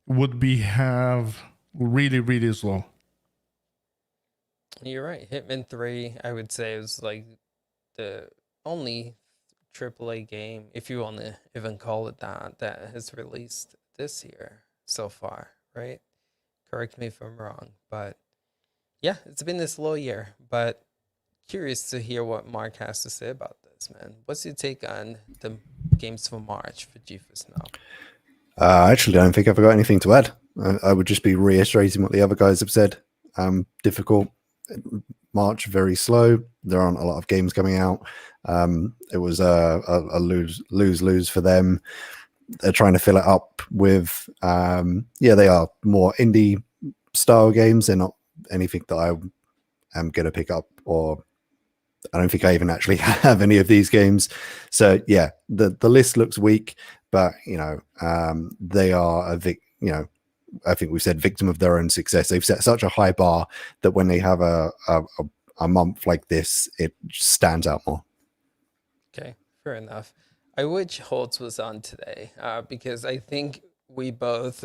would be have really slow. You're right. Hitman 3, I would say, was like the only AAA game, if you want to even call it that has released this year so far, right? Correct me if I'm wrong, but yeah, it's been a slow year, but curious to hear what Mark has to say about this, man. What's your take on the games for March for GeForce Now? I actually don't think I've got anything to add. I would just be reiterating what the other guys have said. Difficult. March, very slow. There aren't a lot of games coming out. It was a lose for them. They're trying to fill it up with they are more indie style games. They're not anything that I am going to pick up, or I don't think I even actually have any of these games. So yeah, the list looks weak, but they are I think we've said victim of their own success. They've set such a high bar that when they have a month like this, it stands out more. Okay, fair enough. I wish Holtz was on today because I think we both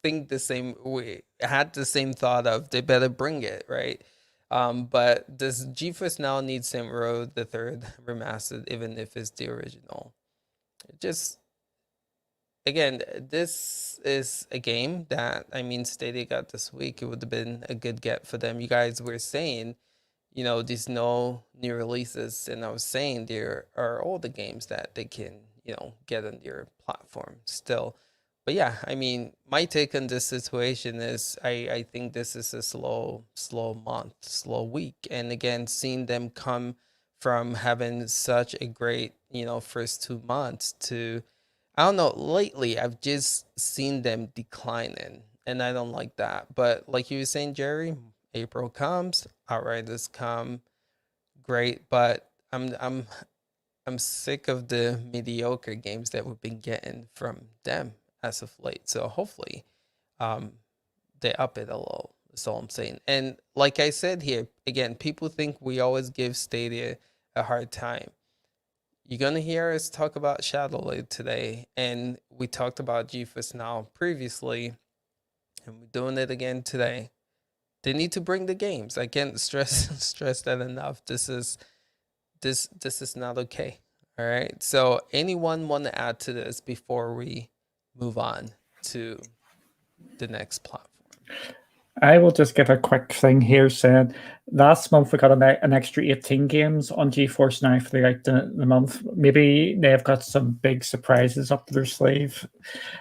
think the same. We had the same thought of they better bring it, right? But does GeForce Now need Saints Row the Third remastered, even if it's the original? Again, this is a game that, Stadia got this week. It would have been a good get for them. You guys were saying, these no new releases, and I was saying there are all the games that they can, get on your platform still. But yeah, my take on this situation is I think this is a slow month, slow week. And again, seeing them come from having such a great, first 2 months to, I don't know, lately I've just seen them declining, and I don't like that. But like you were saying, Jerry, April comes, Outriders come, great, but I'm sick of the mediocre games that we've been getting from them as of late. So hopefully they up it a little. That's all I'm saying. And like I said here, again, people think we always give Stadia a hard time. You're going to hear us talk about Shadowlay today, and we talked about GeForce Now previously. and we're doing it again today. They need to bring the games. I can't stress that enough. This is not okay. All right. So anyone want to add to this before we move on to the next platform? I will just give a quick thing here saying last month we got an extra 18 games on GeForce Now for the month. Maybe they've got some big surprises up their sleeve.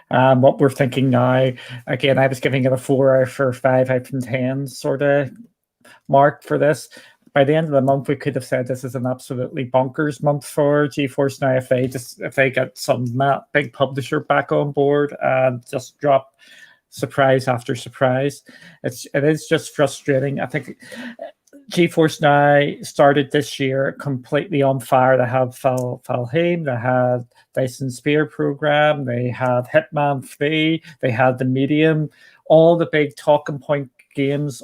What we're thinking now, again, I was giving it a 4 out of 5 out of 10 sort of mark for this. By the end of the month, we could have said this is an absolutely bonkers month for GeForce Now if they get some big publisher back on board and just drop surprise after surprise. It is just frustrating. I think GeForce Now started this year completely on fire. They had Valheim, they had Dyson Sphere program, they had Hitman 3, they had The Medium, all the big talking point games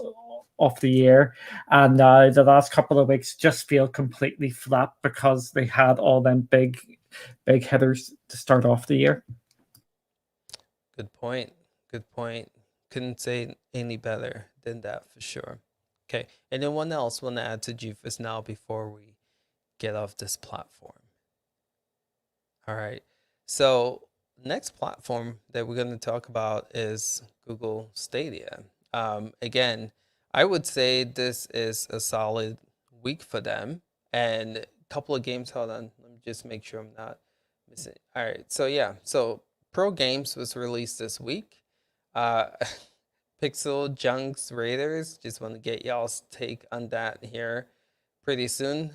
of the year. And the last couple of weeks just feel completely flat because they had all them big hitters to start off the year. Good point. Good point. Couldn't say any better than that for sure. Okay. Anyone else want to add to GeForce Now before we get off this platform? All right. So next platform that we're going to talk about is Google Stadia. Again, I would say this is a solid week for them, and a couple of games. Hold on, let me just make sure I'm not missing. All right. So yeah. So Pro Games was released this week. Pixel Junks Raiders, just want to get y'all's take on that here pretty soon.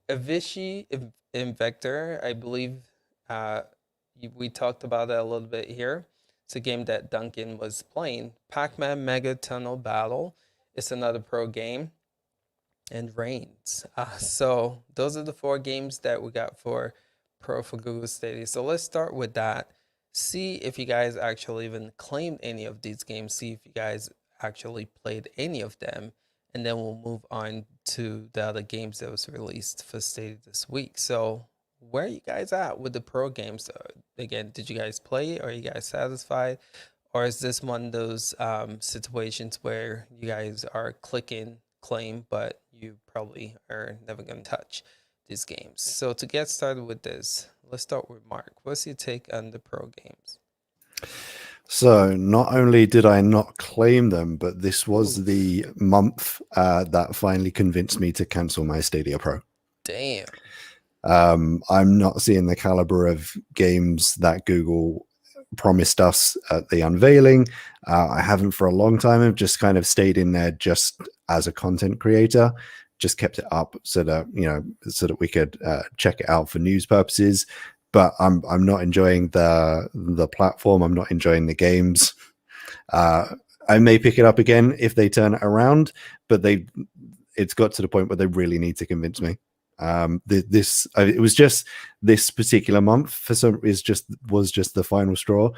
Avicii Invector, I believe we talked about it a little bit here. It's a game that Duncan was playing. Pac-Man Mega Tunnel Battle is another pro game. And Reigns. So those are the 4 games that we got for Pro for Google Stadia. So let's start with that. See if you guys actually even claimed any of these games. See if you guys actually played any of them. And then we'll move on to the other games that was released for Stadia this week. So where are you guys at with the pro games? Again, did you guys play? Are you guys satisfied? Or is this one of those situations where you guys are clicking claim, but you probably are never going to touch these games? So to get started with this, let's start with Mark. What's your take on the pro games? So not only did I not claim them, but this was the month that finally convinced me to cancel my Stadia Pro. Damn. I'm not seeing the caliber of games that Google promised us at the unveiling. I haven't for a long time. I've just kind of stayed in there just as a content creator, just kept it up so that, so that we could check it out for news purposes. But I'm not enjoying the platform. I'm not enjoying the games. I may pick it up again if they turn it around, but it's got to the point where they really need to convince me. It was just this particular month for some was just the final straw.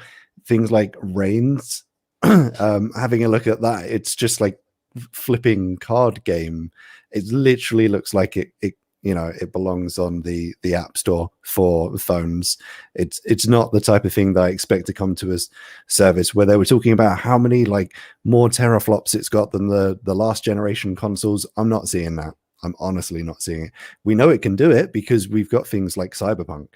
Things like Reigns, having a look at that, it's just like flipping card game. It literally looks like it belongs on the App Store for phones. It's not the type of thing that I expect to come to a service where they were talking about how many like more teraflops it's got than the last generation consoles. I'm not seeing that. I'm honestly not seeing it. We know it can do it because we've got things like Cyberpunk,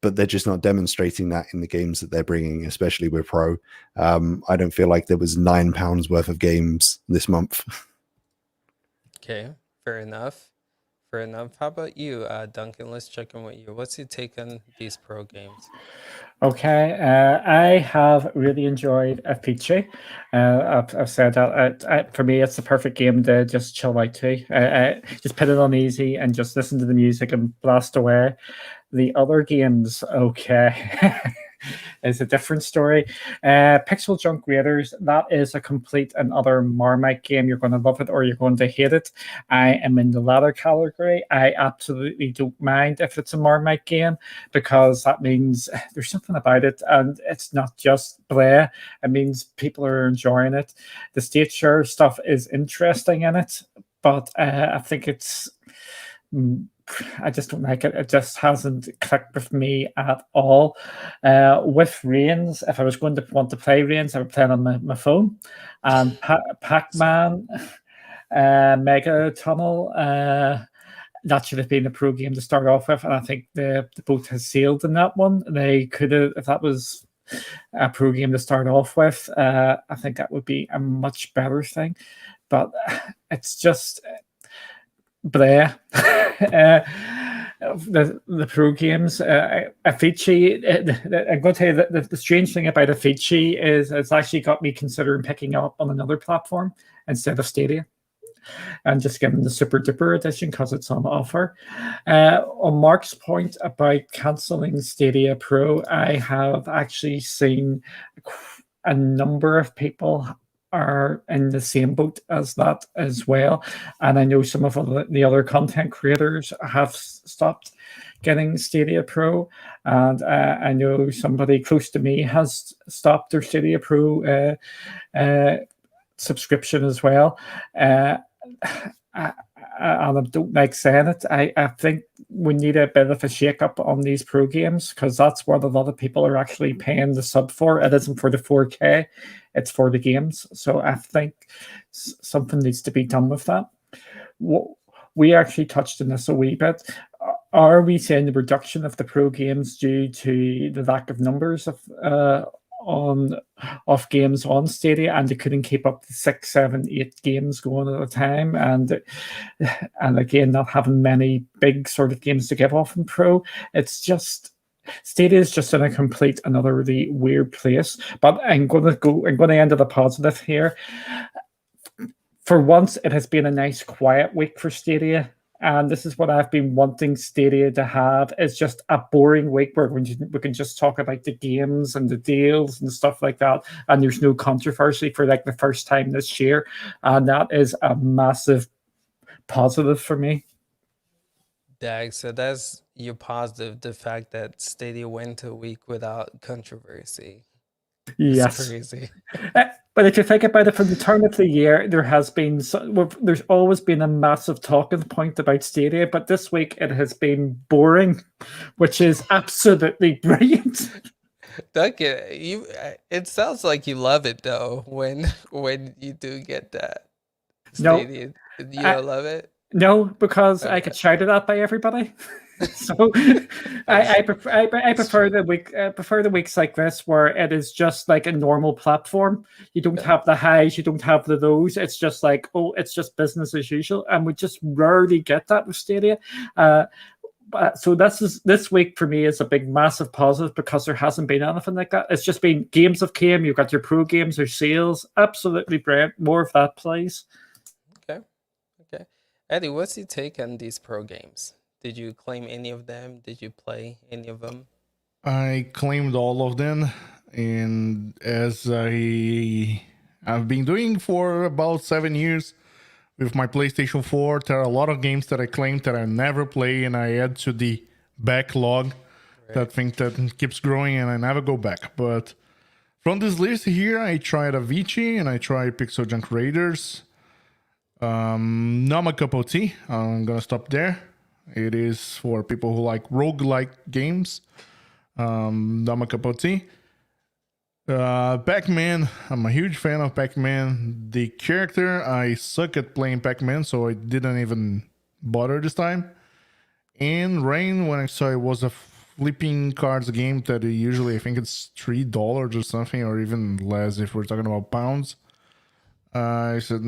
but they're just not demonstrating that in the games that they're bringing, especially with Pro. I don't feel like there was £9 worth of games this month. Okay, fair enough. Fair enough. How about you, Duncan? Let's check in with you. What's your take on these pro games? Okay, I have really enjoyed Avicii. I've said that for me, it's the perfect game to just chill out to. Just put it on easy and just listen to the music and blast away. The other games, okay, is a different story. Pixel Junk Raiders, that is a complete and utter Marmite game. You're going to love it or you're going to hate it. I am in the latter category. I absolutely don't mind if it's a Marmite game because that means there's something about it and it's not just bleh. It means people are enjoying it. The state share stuff is interesting in it, but I think it's I just don't like it. It just hasn't clicked with me at all. With Reigns, if I was going to want to play Reigns, I would play it on my phone. And Pac-Man, Mega Tunnel, that should have been a pro game to start off with, and I think the boat has sailed in that one. They could have, if that was a pro game to start off with, I think that would be a much better thing. But it's just bleh. The pro games, Avicii. I'm going to tell you that the strange thing about Avicii is it's actually got me considering picking up on another platform instead of Stadia, and just getting the super duper edition because it's on offer. On Mark's point about cancelling Stadia Pro, I have actually seen a number of people are in the same boat as that as well. And I know some of the other content creators have stopped getting Stadia Pro. And I know somebody close to me has stopped their Stadia Pro subscription as well. And I don't like saying it. I think we need a bit of a shake-up on these pro games, because that's what a lot of people are actually paying the sub for. It isn't for the 4K, it's for the games. So I think something needs to be done with that. We actually touched on this a wee bit. Are we seeing the reduction of the pro games due to the lack of numbers of games on Stadia, and they couldn't keep up the 6, 7, 8 games going at a time, and again not having many big sort of games to give off in Pro? It's just Stadia is just in a complete another really weird place. But I'm going to end on a positive here. For once, it has been a nice quiet week for Stadia. And this is what I've been wanting Stadia to have, is just a boring week where we can just talk about the games and the deals and stuff like that. And there's no controversy for like the first time this year. And that is a massive positive for me. Dag, so that's your positive, the fact that Stadia went a week without controversy. Yes. It's crazy. But if you think about it, from the turn of the year, there's always been a massive talking point about Stadia, but this week it has been boring, which is absolutely brilliant. Duncan, it sounds like you love it though when you do get that Stadia. No, you don't love it? No, because I get shouted at by everybody. So I prefer the weeks like this where it is just like a normal platform. You don't have the highs, you don't have the lows. It's just like, it's just business as usual, and we just rarely get that with Stadia. So this week for me is a big massive positive, because there hasn't been anything like that. It's just been games have came. You've got your pro games, there's sales, absolutely brilliant. More of that, please. Okay, Eddie, what's your take on these pro games? Did you claim any of them? Did you play any of them? I claimed all of them, and as I've been doing for about 7 years with my PlayStation 4, there are a lot of games that I claimed that I never play, and I add to the backlog. Right. That thing that keeps growing, and I never go back. But from this list here, I tried Avicii and I tried Pixel Junk Raiders. Not my cup of tea. I'm gonna stop there. It is for people who like roguelike games. Not my cup of tea. Pac-Man. I'm a huge fan of Pac-Man. The character, I suck at playing Pac-Man, so I didn't even bother this time. And Rain, when I saw it was a flipping cards game that usually I think it's $3 or something, or even less if we're talking about pounds. I said,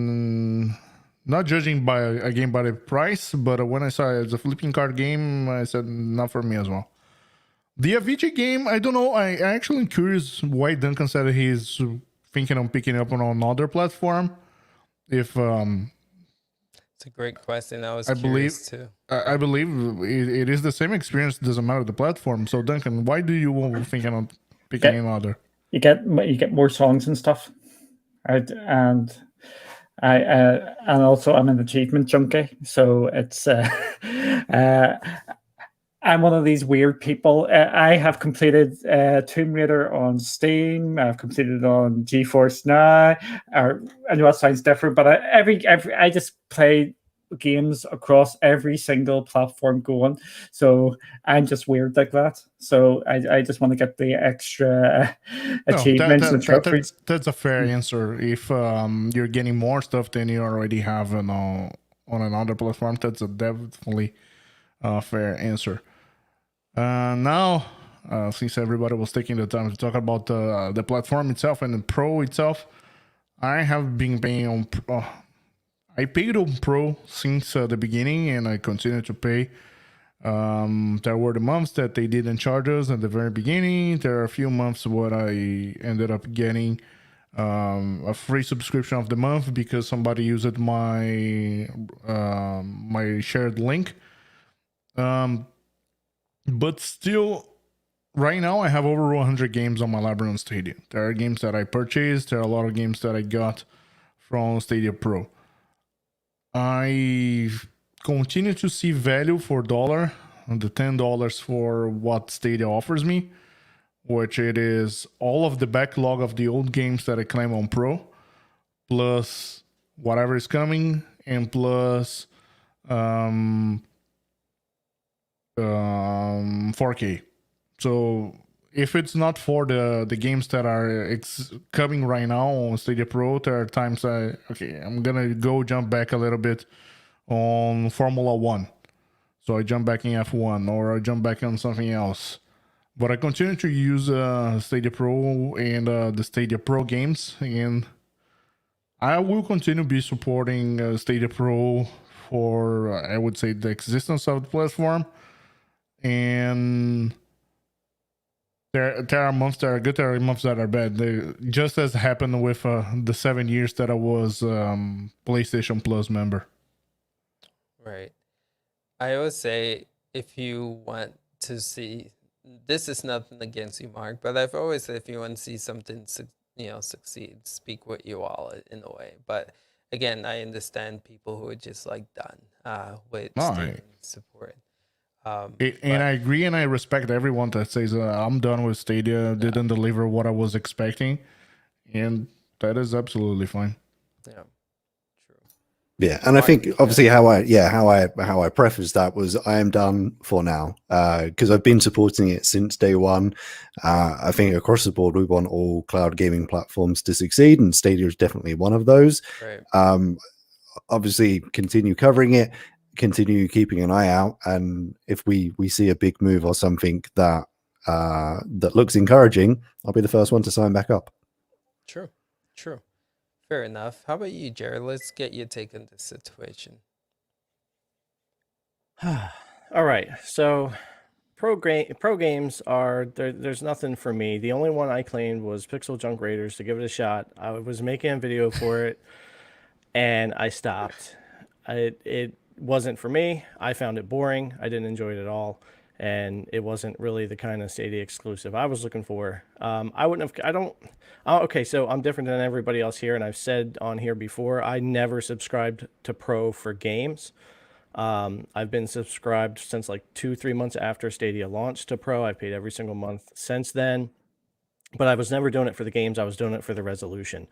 not judging by a game by the price, but when I saw it as a flipping card game, I said, not for me as well. The Avicii game, I don't know. I actually am curious why Duncan said he's thinking of picking up on another platform. If it's a great question. I was curious too. I believe it is the same experience. Doesn't matter the platform. So Duncan, why do you thinking of picking another? You get more songs and stuff, and also I'm an achievement junkie, so it's I'm one of these weird people. I have completed Tomb Raider on Steam. I've completed it on GeForce Now. I know that sounds different, but I just play games across every single platform going. So I'm just weird like that. So I just want to get the extra No, achievements and trophies. that's a fair answer. If you're getting more stuff than you already have on another platform, that's a definitely fair answer. Now, since everybody was taking the time to talk about the platform itself and the Pro itself, I have been paying on. I paid on Pro since the beginning, and I continue to pay. There were the months that they didn't charge us at the very beginning. There are a few months where I ended up getting a free subscription of the month because somebody used my my shared link. But still, right now I have over 100 games on my library on Stadia. There are games that I purchased. There are a lot of games that I got from Stadia Pro. I continue to see value for dollar, the $10 for what Stadia offers me, which it is all of the backlog of the old games that I claim on Pro, plus whatever is coming, and plus 4K. So if it's not for the games that are coming right now on Stadia Pro, there are times I'm gonna go jump back a little bit on Formula 1. So I jump back in F1 or I jump back on something else. But I continue to use Stadia Pro and the Stadia Pro games, and I will continue to be supporting Stadia Pro for, I would say, the existence of the platform. And there are months that are good, there are months that are bad. Just as happened with the 7 years that I was PlayStation Plus member. Right. I always say, if you want to see, this is nothing against you, Mark, but I've always said if you want to see something succeed, speak with your wallet in a way. But again, I understand people who are just like done with Steam support. And I agree, and I respect everyone that says I'm done with Stadia, didn't deliver what I was expecting, and that is absolutely fine. Yeah. Yeah, and I think obviously how I prefaced that was I am done for now because I've been supporting it since day one. I think across the board we want all cloud gaming platforms to succeed, and Stadia is definitely one of those. Right. Obviously, continue covering it, continue keeping an eye out, and if we see a big move or something that that looks encouraging, I'll be the first one to sign back up. True. Fair enough. How about you, Jared? Let's get your take on this situation. All right. So pro games are there's nothing for me. The only one I claimed was Pixel Junk Raiders to give it a shot. I was making a video for it and I stopped. It wasn't for me. I found it boring. I didn't enjoy it at all. And it wasn't really the kind of Stadia exclusive I was looking for. Okay, so I'm different than everybody else here, and I've said on here before, I never subscribed to Pro for games. I've been subscribed since like 2-3 months after Stadia launched to Pro. I've paid every single month since then. But I was never doing it for the games. I was doing it for the resolution.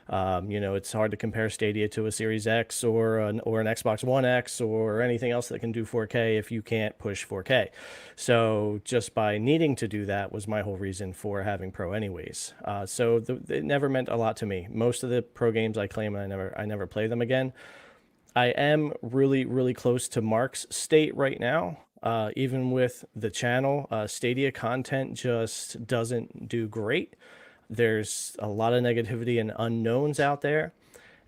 It's hard to compare Stadia to a Series X or an Xbox One X or anything else that can do 4K if you can't push 4K. So just by needing to do that was my whole reason for having Pro anyways. It never meant a lot to me. Most of the Pro games I claim I never play them again. I am really, really close to Mark's state right now. Even with the channel, Stadia content just doesn't do great. There's a lot of negativity and unknowns out there.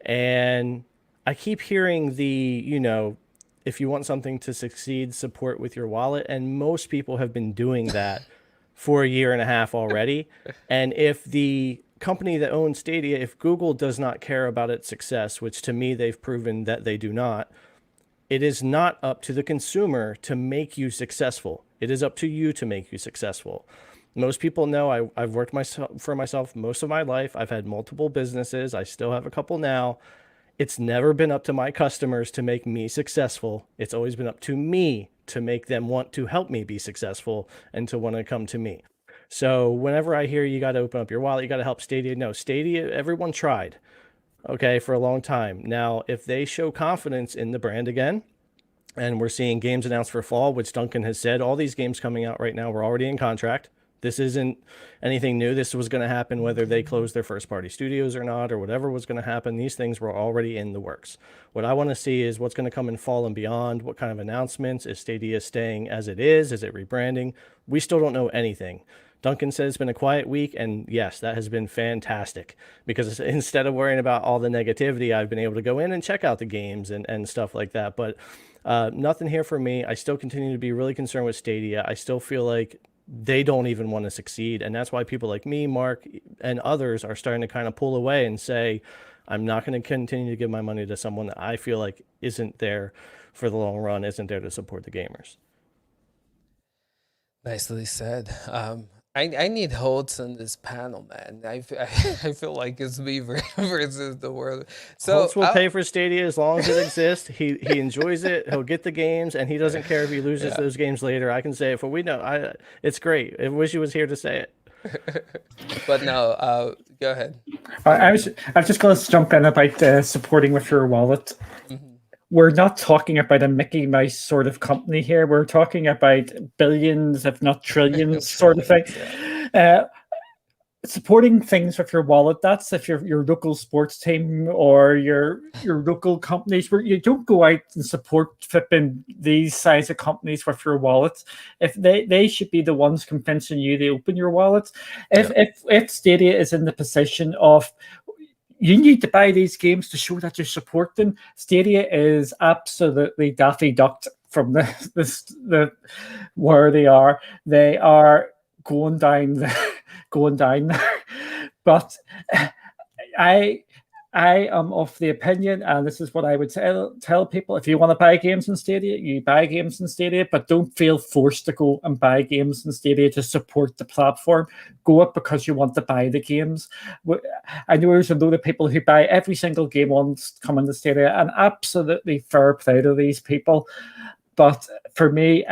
And I keep hearing if you want something to succeed, support with your wallet. And most people have been doing that for a year and a half already. And if the company that owns Stadia, if Google does not care about its success, which to me they've proven that they do not, it is not up to the consumer to make you successful. It is up to you to make you successful. Most people know I've worked for myself most of my life. I've had multiple businesses. I still have a couple now. It's never been up to my customers to make me successful. It's always been up to me to make them want to help me be successful and to want to come to me. So whenever I hear you got to open up your wallet, you got to help Stadia. No, Stadia, everyone tried. okay, for a long time. Now, if they show confidence in the brand again, and we're seeing games announced for fall, which Duncan has said, all these games coming out right now, we're already in contract. This isn't anything new. This was going to happen whether they closed their first party studios or not, or whatever was going to happen. These things were already in the works. What I want to see is what's going to come in fall and beyond. What kind of announcements? Is Stadia staying as it is? Is it rebranding? We still don't know anything. Duncan says it's been a quiet week, and yes, that has been fantastic because instead of worrying about all the negativity, I've been able to go in and check out the games and stuff like that. But nothing here for me. I still continue to be really concerned with Stadia. I still feel like they don't even want to succeed. And that's why people like me, Mark, and others are starting to kind of pull away and say, I'm not going to continue to give my money to someone that I feel like isn't there for the long run, isn't there to support the gamers. Nicely said. I need Holtz on this panel, man. I feel like it's me versus the world. So Holtz will pay for Stadia as long as it exists. He enjoys it. He'll get the games, and he doesn't care if he loses those games later. I can say it for we know. It's great. I wish he was here to say it. But no, go ahead. I was just going to jump in about supporting with your wallet. We're not talking about a Mickey Mouse sort of company here. We're talking about billions, if not trillions, sort of thing. Supporting things with your wallet, that's if your local sports team or your local companies, where you don't go out and support flipping these size of companies with your wallets. If they should be the ones convincing you to open your wallet. If Stadia is in the position of you need to buy these games to show that you support them, Stadia is absolutely Daffy Ducked from the where they are. They are going down there. But I am of the opinion, and this is what I would tell people: if you want to buy games in Stadia, you buy games in Stadia, but don't feel forced to go and buy games in Stadia to support the platform. Go up because you want to buy the games. I know there's a load of people who buy every single game once coming to Stadia, and absolutely fair play to these people. But for me,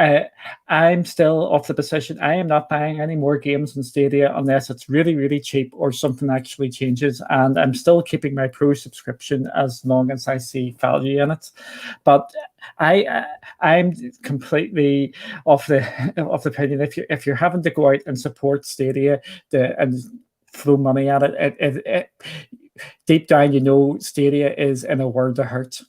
I'm still of the position I am not buying any more games in Stadia unless it's really, really cheap or something actually changes. And I'm still keeping my Pro subscription as long as I see value in it. But I'm completely of the opinion if you're having to go out and support Stadia and throw money at it, deep down you know Stadia is in a world of hurt.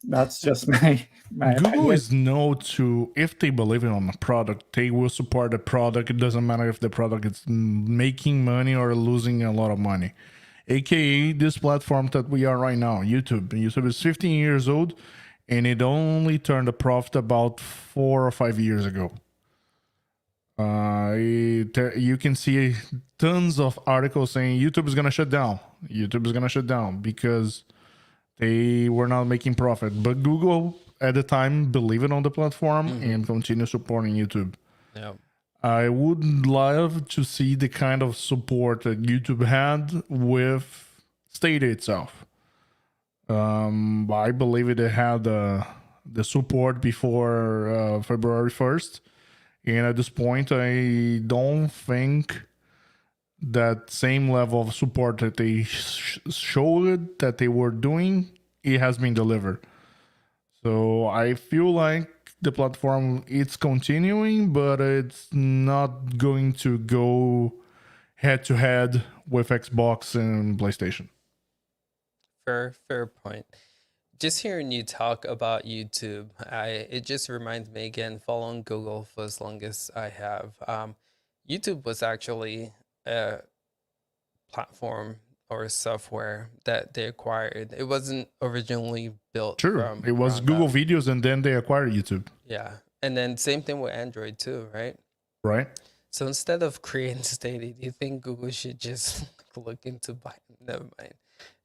That's just my Google opinion. is known to, if they believe in on the product, they will support the product. It doesn't matter if the product is making money or losing a lot of money. AKA this platform that we are right now, YouTube. YouTube is 15 years old, and it only turned a profit about 4 or 5 years ago. You can see tons of articles saying YouTube is going to shut down. YouTube is going to shut down because they were not making profit. But Google at the time believed on the platform and continue supporting YouTube. Yeah. I would love to see the kind of support that YouTube had with Stadia itself. I believe it had the support before February 1st. And at this point, I don't think that same level of support that they showed that they were doing, it has been delivered. So I feel like the platform, it's continuing, but it's not going to go head to head with Xbox and PlayStation. Fair point. Just hearing you talk about YouTube, it just reminds me again, following Google for as long as I have. YouTube was actually a platform or software that they acquired. It wasn't originally built. Sure, it was Google Videos, and then they acquired YouTube. Yeah, and then same thing with Android too, right? Right. So instead of creating Stadia, do you think Google should just look into buying? Never mind.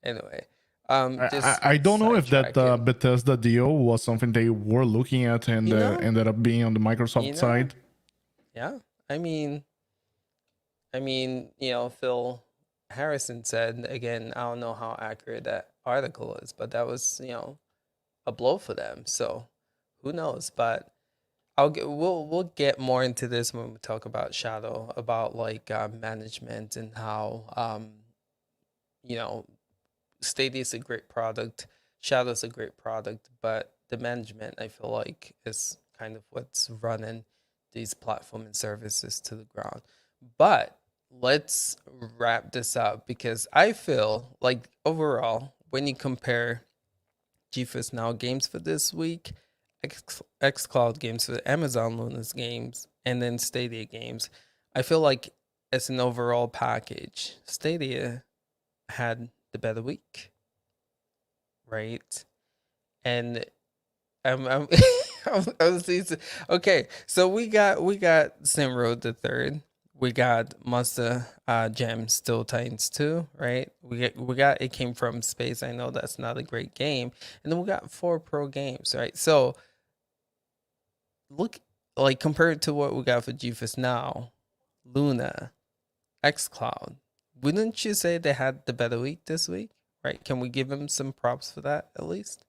Anyway, I don't know if that Bethesda deal was something they were looking at and ended up being on the Microsoft side. Yeah, I mean, Phil Harrison said, again, I don't know how accurate that article is, but that was, a blow for them. So who knows? But we'll get more into this when we talk about Shadow, about like management and how Stadia is a great product, Shadow's a great product, but the management, I feel like, is kind of what's running these platform and services to the ground. But let's wrap this up, because I feel like overall, when you compare GeForce Now games for this week, xCloud games for Amazon Luna's games, and then Stadia games, I feel like as an overall package, Stadia had the better week, right? And I'm okay. So we got Simroad the Third. We got Monster Jam Steel Titans 2, right? We got It Came From Space. I know that's not a great game. And then we got 4 pro games, right? So look, like, compared to what we got for GeForce Now, Luna, xCloud, wouldn't you say they had the better week this week, right? Can we give them some props for that at least?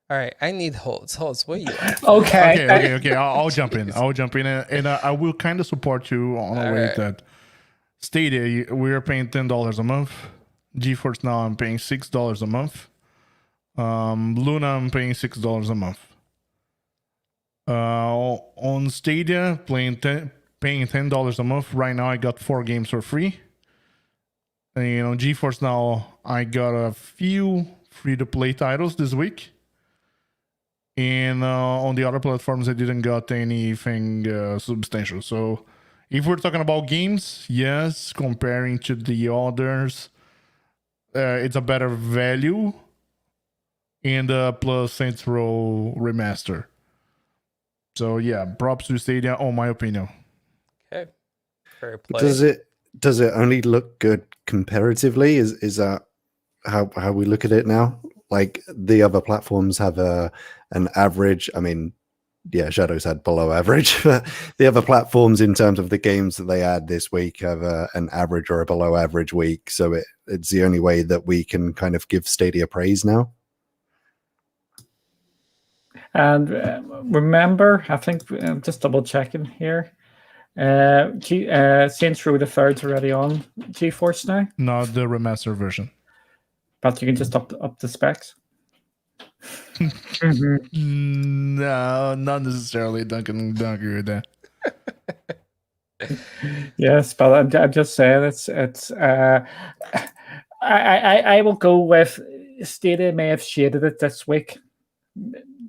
All right, I need Holtz. Holtz, where you at? Okay. I'll jump in. And I will kind of support you on a way that Stadia, we're paying $10 a month. GeForce Now, I'm paying $6 a month. Luna, I'm paying $6 a month. On Stadia, paying $10 a month. Right now, I got 4 games for free. And on GeForce Now, I got a few free-to-play titles this week. And on the other platforms, I didn't got anything substantial. So if we're talking about games, yes, comparing to the others, it's a better value. And plus Saints Row Remaster. So yeah, props to Stadia, on my opinion. Okay, fair play. Does it only look good comparatively? Is that how we look at it now? Like, the other platforms have an average. I mean, yeah, Shadow's had below average, but the other platforms, in terms of the games that they add this week, have an average or a below average week. So it's the only way that we can kind of give Stadia praise now. And remember, I think I'm just double checking here. Saints Row the Third's already on GeForce Now. Not the remaster version. But you can just up the specs. No, not necessarily. Don't agree with that. Yes, but I'm just saying it's. I will go with Stadia may have shaded it this week.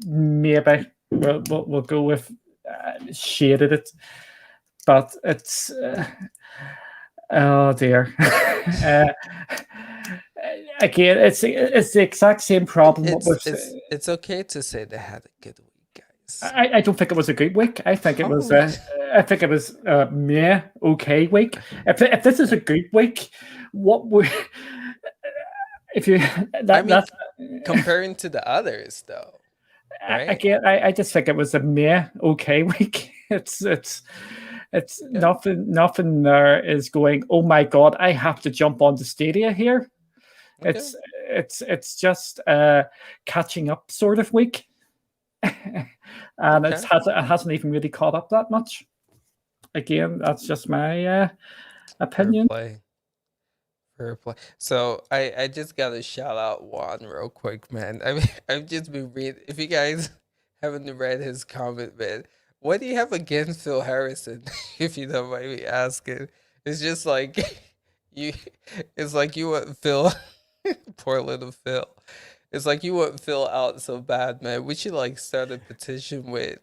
Maybe we'll go with shaded it, but it's oh dear. Again, it's the exact same problem. It's okay to say they had a good week, guys. I don't think it was a good week. I think it was okay week. If this is a good week, what would if you? That's comparing to the others, though. Right? Again, I just think it was a okay week. It's nothing there is going, oh my god, I have to jump on the Stadia here. Okay. It's just catching up sort of week. And it hasn't even really caught up that much. Again, that's just my opinion. Fair play. So I just gotta shout out Juan real quick, man. I mean, I've just been reading. If you guys haven't read his comment, man, what do you have against Phil Harrison? If you don't mind me asking, it's just like it's like you want Phil. Poor little Phil. It's like you want Phil out so bad, man. We should like start a petition with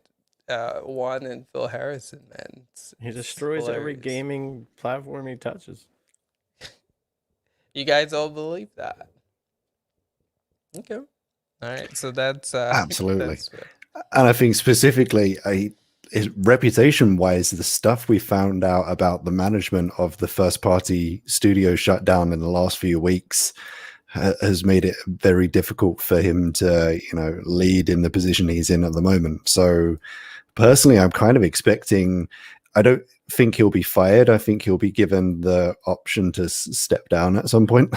Juan and Phil Harrison, man. He destroys every gaming platform he touches. You guys all believe that? Okay. All right. So that's absolutely. And I think specifically, reputation-wise, the stuff we found out about the management of the first-party studio shutdown in the last few weeks has made it very difficult for him to, lead in the position he's in at the moment. So personally, I'm kind of expecting, I don't think he'll be fired. I think he'll be given the option to step down at some point.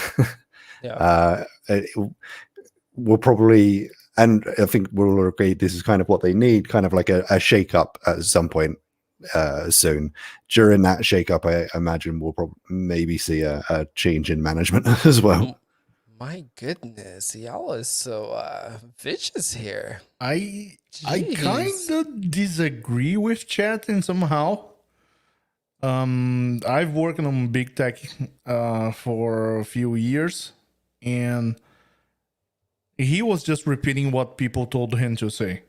Yeah. We'll probably, and I think we'll agree this is kind of what they need, kind of like a shake-up at some point soon. During that shake-up, I imagine we'll maybe see a change in management as well. My goodness, y'all is so vicious here. I Jeez. kind of disagree with chat in somehow. I've worked on big tech for a few years, and he was just repeating what people told him to say.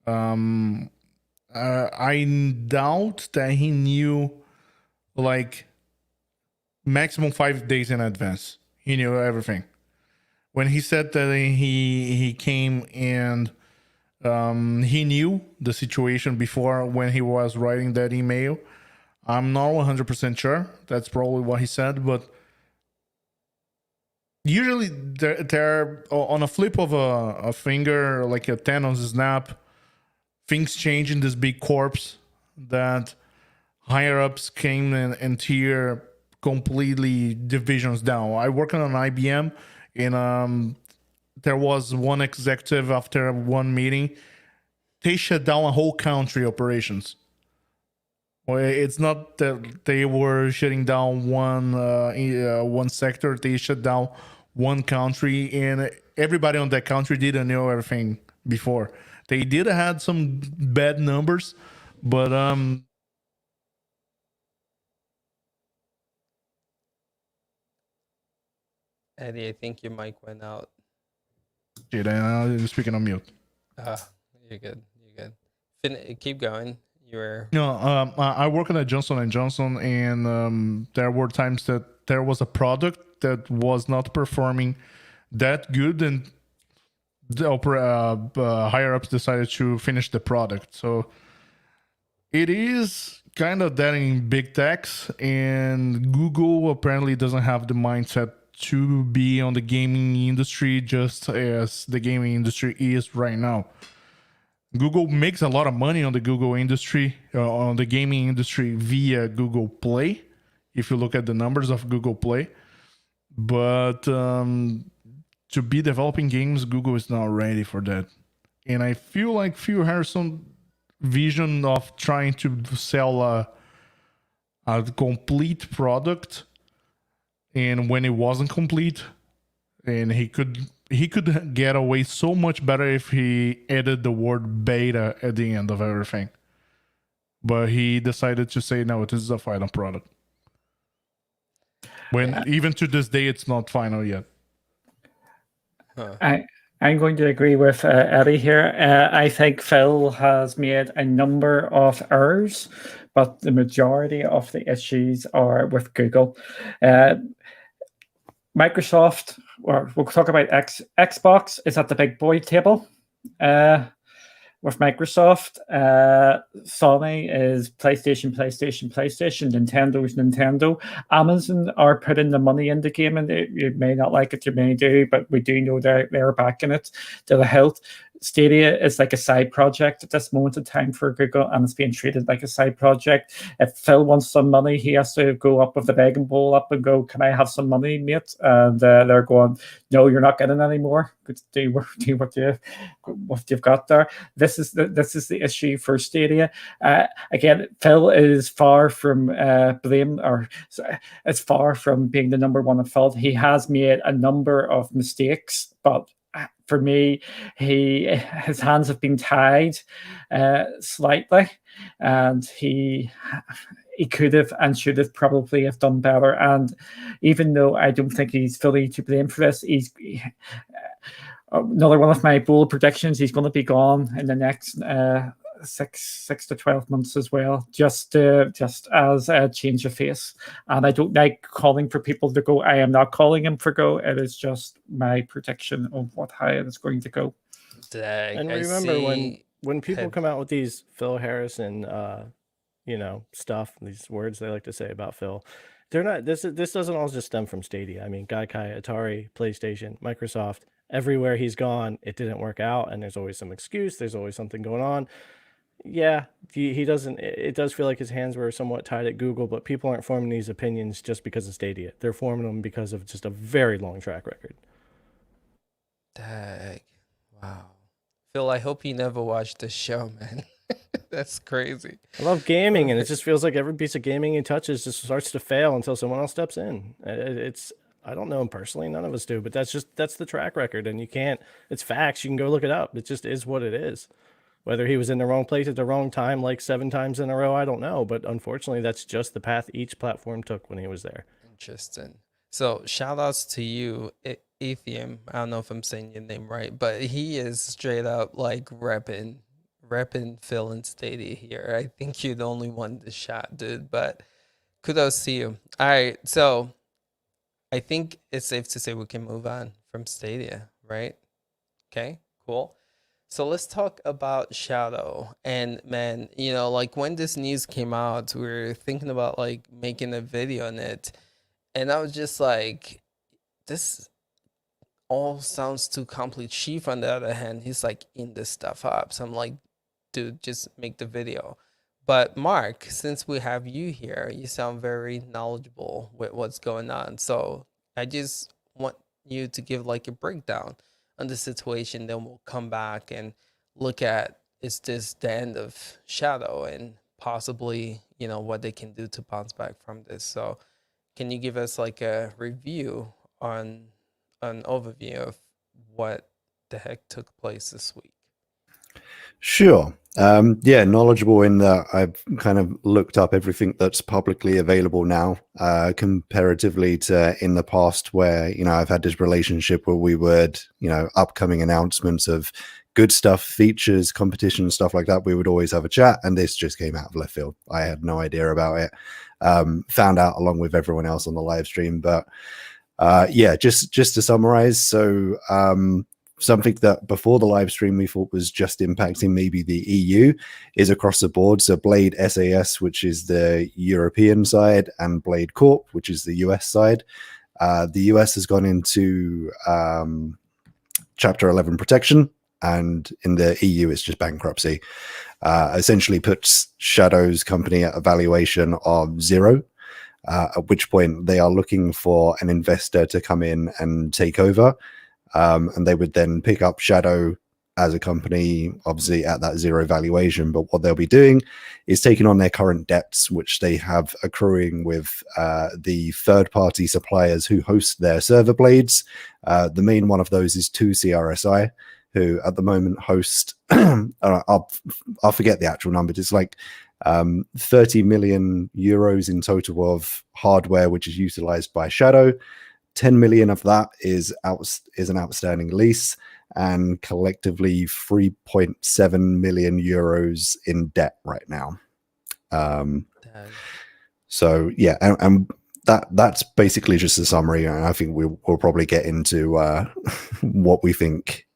I doubt that he knew like maximum 5 days in advance. He knew everything. When he said that he came and he knew the situation before when he was writing that email. I'm not 100% sure. That's probably what he said, but usually they're on a flip of a finger, like a 10 on the snap, things change in this big corpse that higher ups came and tear completely divisions down. I work on an IBM, and there was one executive after one meeting, they shut down a whole country operations. Well, it's not that they were shutting down one sector. They shut down one country, and everybody on that country didn't know everything before. They did had some bad numbers, but Eddie, I think your mic went out. shit, I'm speaking on mute. You're good. You're good. Keep going. You're No, I work at Johnson and Johnson, and there were times that there was a product that was not performing that good, and the higher ups decided to finish the product. So it is kind of that in big techs, and Google apparently doesn't have the mindset to be on the gaming industry just as the gaming industry is right now. Google makes a lot of money on the Google industry, on the gaming industry via Google Play, if you look at the numbers of Google Play. But to be developing games, Google is not ready for that. And I feel like Phil Harrison's vision of trying to sell a complete product, and when it wasn't complete, and he could get away so much better if he added the word beta at the end of everything. But he decided to say, no, this is a final product. When even to this day, it's not final yet. I'm going to agree with Eddie here. I think Phil has made a number of errors, but the majority of the issues are with Google. Microsoft, or we'll talk about Xbox, is at the big boy table with Microsoft. Sony is PlayStation, Nintendo's Nintendo. Amazon are putting the money into gaming. You may not like it, you may do, but we do know they're backing it to the hilt. Stadia is like a side project at this moment in time for Google, and it's being treated like a side project. If Phil wants some money, he has to go up with the begging bowl up and go, "Can I have some money, mate?" And they're going, "No, you're not getting any more. Do what you've got there." This is the issue for Stadia. Again, Phil is far from blame, or it's far from being the number one at fault. He has made a number of mistakes, but for me, his hands have been tied slightly, and he could have and should have probably have done better. And even though I don't think he's fully to blame for this, another one of my bold predictions, he's going to be gone in the next 6 to 12 months as well, just as a change of face. And I don't like calling for people to go. I am not calling him for go. It is just my prediction of how it is going to go. And remember, when people come out with these Phil Harrison stuff, these words they like to say about Phil, they're not, this doesn't all just stem from Stadia. I mean, Gaikai, Atari, PlayStation, Microsoft, everywhere he's gone, it didn't work out, and there's always some excuse, there's always something going on. Yeah, he doesn't, it does feel like his hands were somewhat tied at Google, but people aren't forming these opinions just because of Stadia. They're forming them because of just a very long track record. Dang. Wow. Phil, I hope you never watched the show, man. That's crazy. I love gaming, and it just feels like every piece of gaming he touches just starts to fail until someone else steps in. It's I don't know him personally. None of us do, but that's the track record, and you can't. It's facts. You can go look it up. It just is what it is. Whether he was in the wrong place at the wrong time, like 7 times in a row, I don't know. But unfortunately, that's just the path each platform took when he was there. Interesting. So shout outs to you, Ethium. I don't know if I'm saying your name right, but he is straight up like repping Phil and Stadia here. I think you're the only one to shot, dude. But kudos to you. All right, so I think it's safe to say we can move on from Stadia, right? Okay, cool. So let's talk about Shadow. And man, you know, like when this news came out, we were thinking about like making a video on it. And I was just like, this all sounds too complete. Chief, on the other hand, he's like in this stuff up. So I'm like, dude, just make the video. But Mark, since we have you here, you sound very knowledgeable with what's going on. So I just want you to give like a breakdown on the situation. Then we'll come back and look at, is this the end of Shadow and possibly, you know, what they can do to bounce back from this. So can you give us like a review on an overview of what the heck took place this week? Sure. Yeah, knowledgeable in that I've kind of looked up everything that's publicly available now, comparatively to in the past where, you know, I've had this relationship where we would, you know, upcoming announcements of good stuff, features, competition, stuff like that. We would always have a chat, and this just came out of left field. I had no idea about it. Found out along with everyone else on the live stream, but yeah, just to summarize. So, something that before the live stream we thought was just impacting maybe the EU is across the board. So Blade SAS, which is the European side, and Blade Corp, which is the US side. The US has gone into Chapter 11 protection, and in the EU it's just bankruptcy. Essentially puts Shadow's company at a valuation of 0. At which point they are looking for an investor to come in and take over. And they would then pick up Shadow as a company, obviously at that 0 valuation. But what they'll be doing is taking on their current debts, which they have accruing with the third-party suppliers who host their server blades. The main one of those is 2CRSI, who at the moment host, I'll forget the actual number. It's like 30 million euros in total of hardware, which is utilized by Shadow. 10 million of that is an outstanding lease, and collectively 3.7 million euros in debt right now. So yeah, and that's basically just a summary. And I think we'll probably get into what we think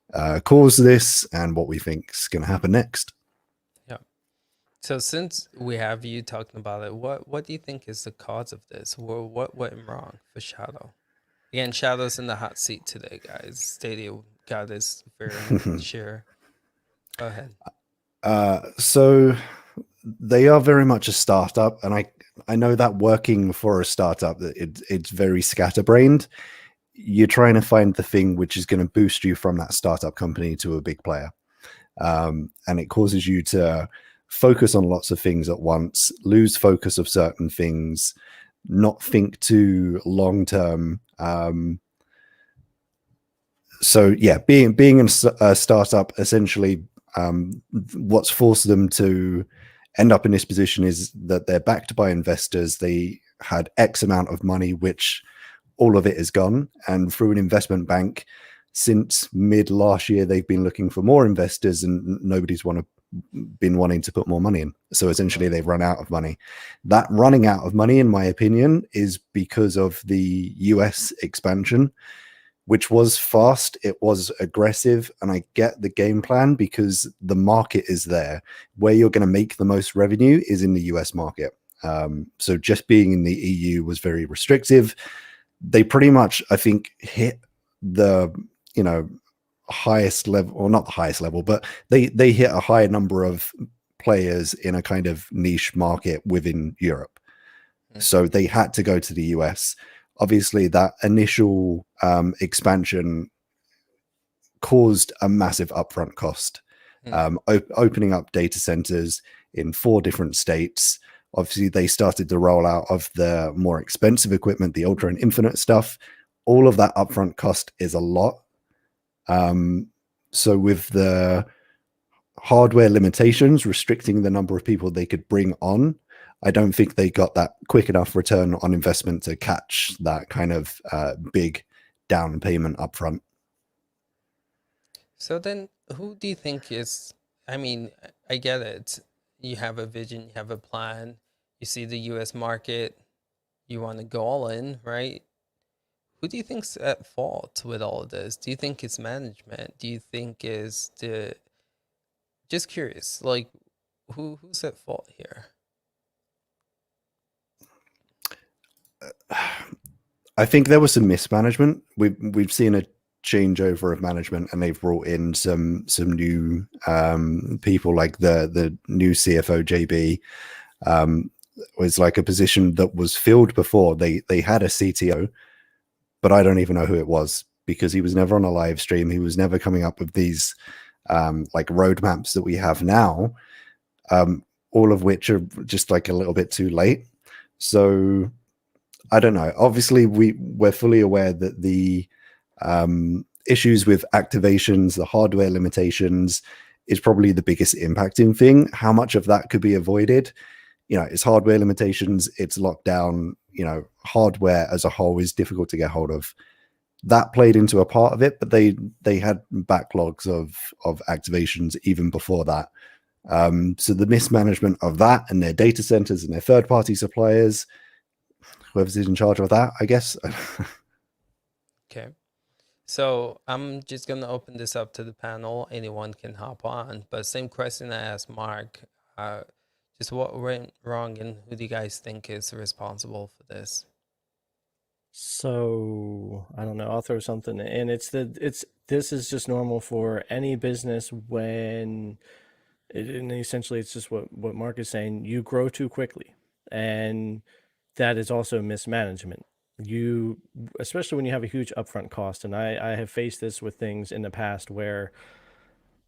caused this and what we think is going to happen next. Yeah. So since we have you talking about it, what do you think is the cause of this? What went wrong for Shadow? Again, Shadow's in the hot seat today, guys. Stadia got this very sure. Go ahead. So they are very much a startup, and I know that working for a startup, it's very scatterbrained. You're trying to find the thing which is going to boost you from that startup company to a big player, and it causes you to focus on lots of things at once, lose focus of certain things, not think too long term. So yeah, being a startup, essentially, what's forced them to end up in this position is that they're backed by investors. They had X amount of money, which all of it is gone, and through an investment bank since mid last year, they've been looking for more investors, and nobody's been wanting to put more money in. So essentially they've run out of money. That running out of money, in my opinion, is because of the US expansion, which was fast, it was aggressive, and I get the game plan because the market is there. Where you're going to make the most revenue is in the US market. So just being in the EU was very restrictive. They pretty much, I think, hit the, you know, highest level, or not the highest level, but they hit a higher number of players in a kind of niche market within Europe. So they had to go to the US. Obviously that initial expansion caused a massive upfront cost. Opening up data centers in 4 different states. Obviously they started the rollout of the more expensive equipment, the Ultra and Infinite stuff. all of that upfront cost is a lot. So with the hardware limitations restricting the number of people they could bring on, I don't think they got that quick enough return on investment to catch that kind of big down payment upfront. So then, who do you think is? I mean, I get it. You have a vision, you have a plan. You see the U.S. market, you want to go all in, right? Who do you think's at fault with all of this? Do you think it's management? Do you think is the? Just curious, like, who's at fault here? I think there was some mismanagement. We've seen a changeover of management, and they've brought in some new people, like the new CFO JB. Was like a position that was filled before. They had a CTO, but I don't even know who it was, because he was never on a live stream. He was never coming up with these like roadmaps that we have now, all of which are just like a little bit too late. So I don't know. Obviously, we're fully aware that the issues with activations, the hardware limitations, is probably the biggest impacting thing. How much of that could be avoided? It's hardware limitations, it's lockdown. Hardware as a whole is difficult to get hold of. That played into a part of it, but they had backlogs of activations even before that. So the mismanagement of that, and their data centers and their third-party suppliers, whoever's in charge of that, I guess. Okay. So I'm just going to open this up to the panel. Anyone can hop on. But same question I asked Mark. Just what went wrong, and who do you guys think is responsible for this? So I don't know. I'll throw something in. This is just normal for any business when, and essentially it's just what Mark is saying. You grow too quickly, and that is also mismanagement. Especially when you have a huge upfront cost, and I have faced this with things in the past where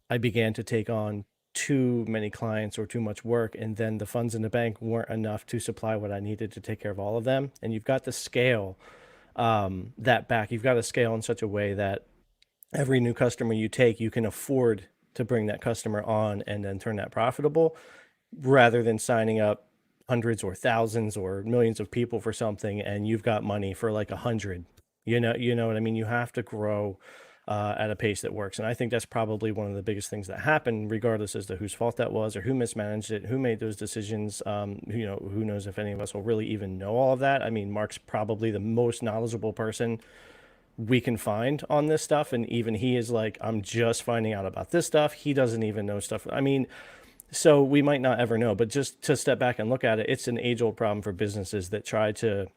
I began to take on too many clients or too much work, and then the funds in the bank weren't enough to supply what I needed to take care of all of them. And you've got to scale that back. You've got to scale in such a way that every new customer you take, you can afford to bring that customer on and then turn that profitable, rather than signing up hundreds or thousands or millions of people for something and you've got money for like 100. You know what I mean? You have to grow at a pace that works. And I think that's probably one of the biggest things that happened, regardless as to whose fault that was or who mismanaged it, who made those decisions. Who knows if any of us will really even know all of that. I mean, Mark's probably the most knowledgeable person we can find on this stuff. And even he is like, I'm just finding out about this stuff. He doesn't even know stuff. I mean, so we might not ever know, but just to step back and look at it, it's an age-old problem for businesses that try to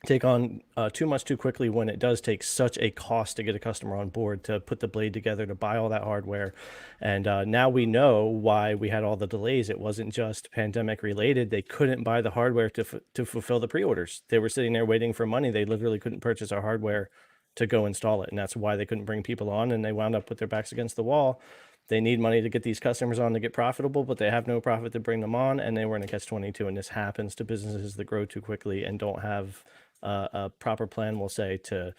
take on too much too quickly, when it does take such a cost to get a customer on board, to put the blade together, to buy all that hardware. And now we know why we had all the delays. It wasn't just pandemic related. They couldn't buy the hardware to fulfill the pre-orders. They were sitting there waiting for money. They literally couldn't purchase our hardware to go install it. And that's why they couldn't bring people on, and they wound up with their backs against the wall. They need money to get these customers on to get profitable, but they have no profit to bring them on, and they were in a catch-22. And this happens to businesses that grow too quickly and don't have a proper plan, we'll say, to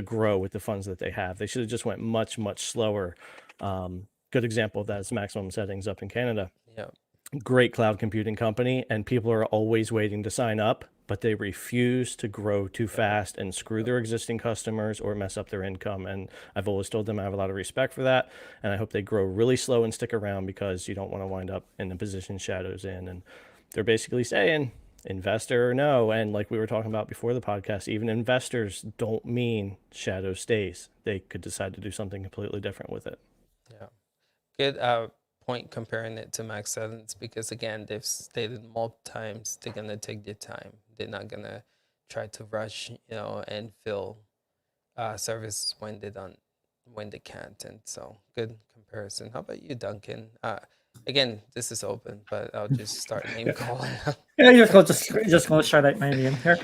grow with the funds that they have. They should have just went much, much slower. Good example of that is Maximum Settings up in Canada. Yeah. Great cloud computing company, and people are always waiting to sign up, but they refuse to grow too fast and screw their existing customers or mess up their income. And I've always told them I have a lot of respect for that, and I hope they grow really slow and stick around, because you don't want to wind up in the position Shadow's in. And they're basically saying, investor or no. And like we were talking about before the podcast, even investors don't mean Shadow stays. They could decide to do something completely different with it. Yeah. Good point comparing it to Max Settings, because again, they've stated multiple times they're going to take their time. They're not going to try to rush, and fill services when they can't. And so good comparison. How about you, Duncan? Again, this is open, but I'll just start name calling. Yeah, you're just going to shout out my name here.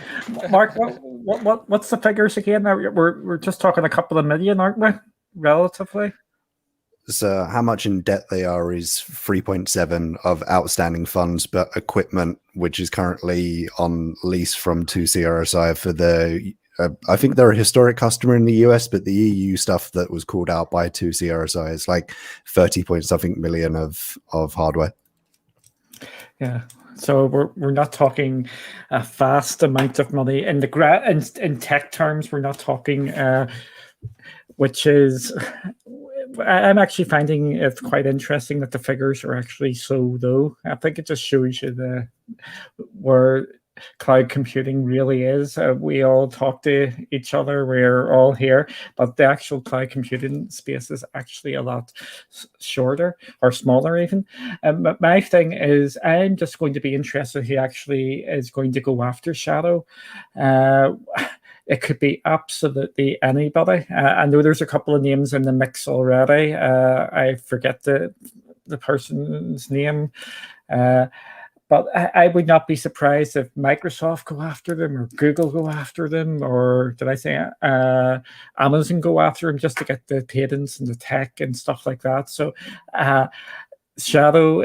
Mark, what's the figures again? We're just talking a couple of million, aren't we? Relatively. So how much in debt they are is 3.7 of outstanding funds, but equipment, which is currently on lease from 2CRSI for the I think they're a historic customer in the US, but the EU stuff that was called out by 2CRSI is like 30 point something million of hardware. Yeah. So we're not talking a vast amount of money in the in tech terms. We're not talking, which is, I'm actually finding it quite interesting that the figures are actually so low. I think it just shows you where cloud computing really is. We all talk to each other. We're all here, but the actual cloud computing space is actually a lot shorter or smaller even. But my thing is, I'm just going to be interested who actually is going to go after Shadow. It could be absolutely anybody. I know there's a couple of names in the mix already. I forget the person's name. But I would not be surprised if Microsoft go after them, or Google go after them, or did I say Amazon go after them just to get the patents and the tech and stuff like that. So Shadow,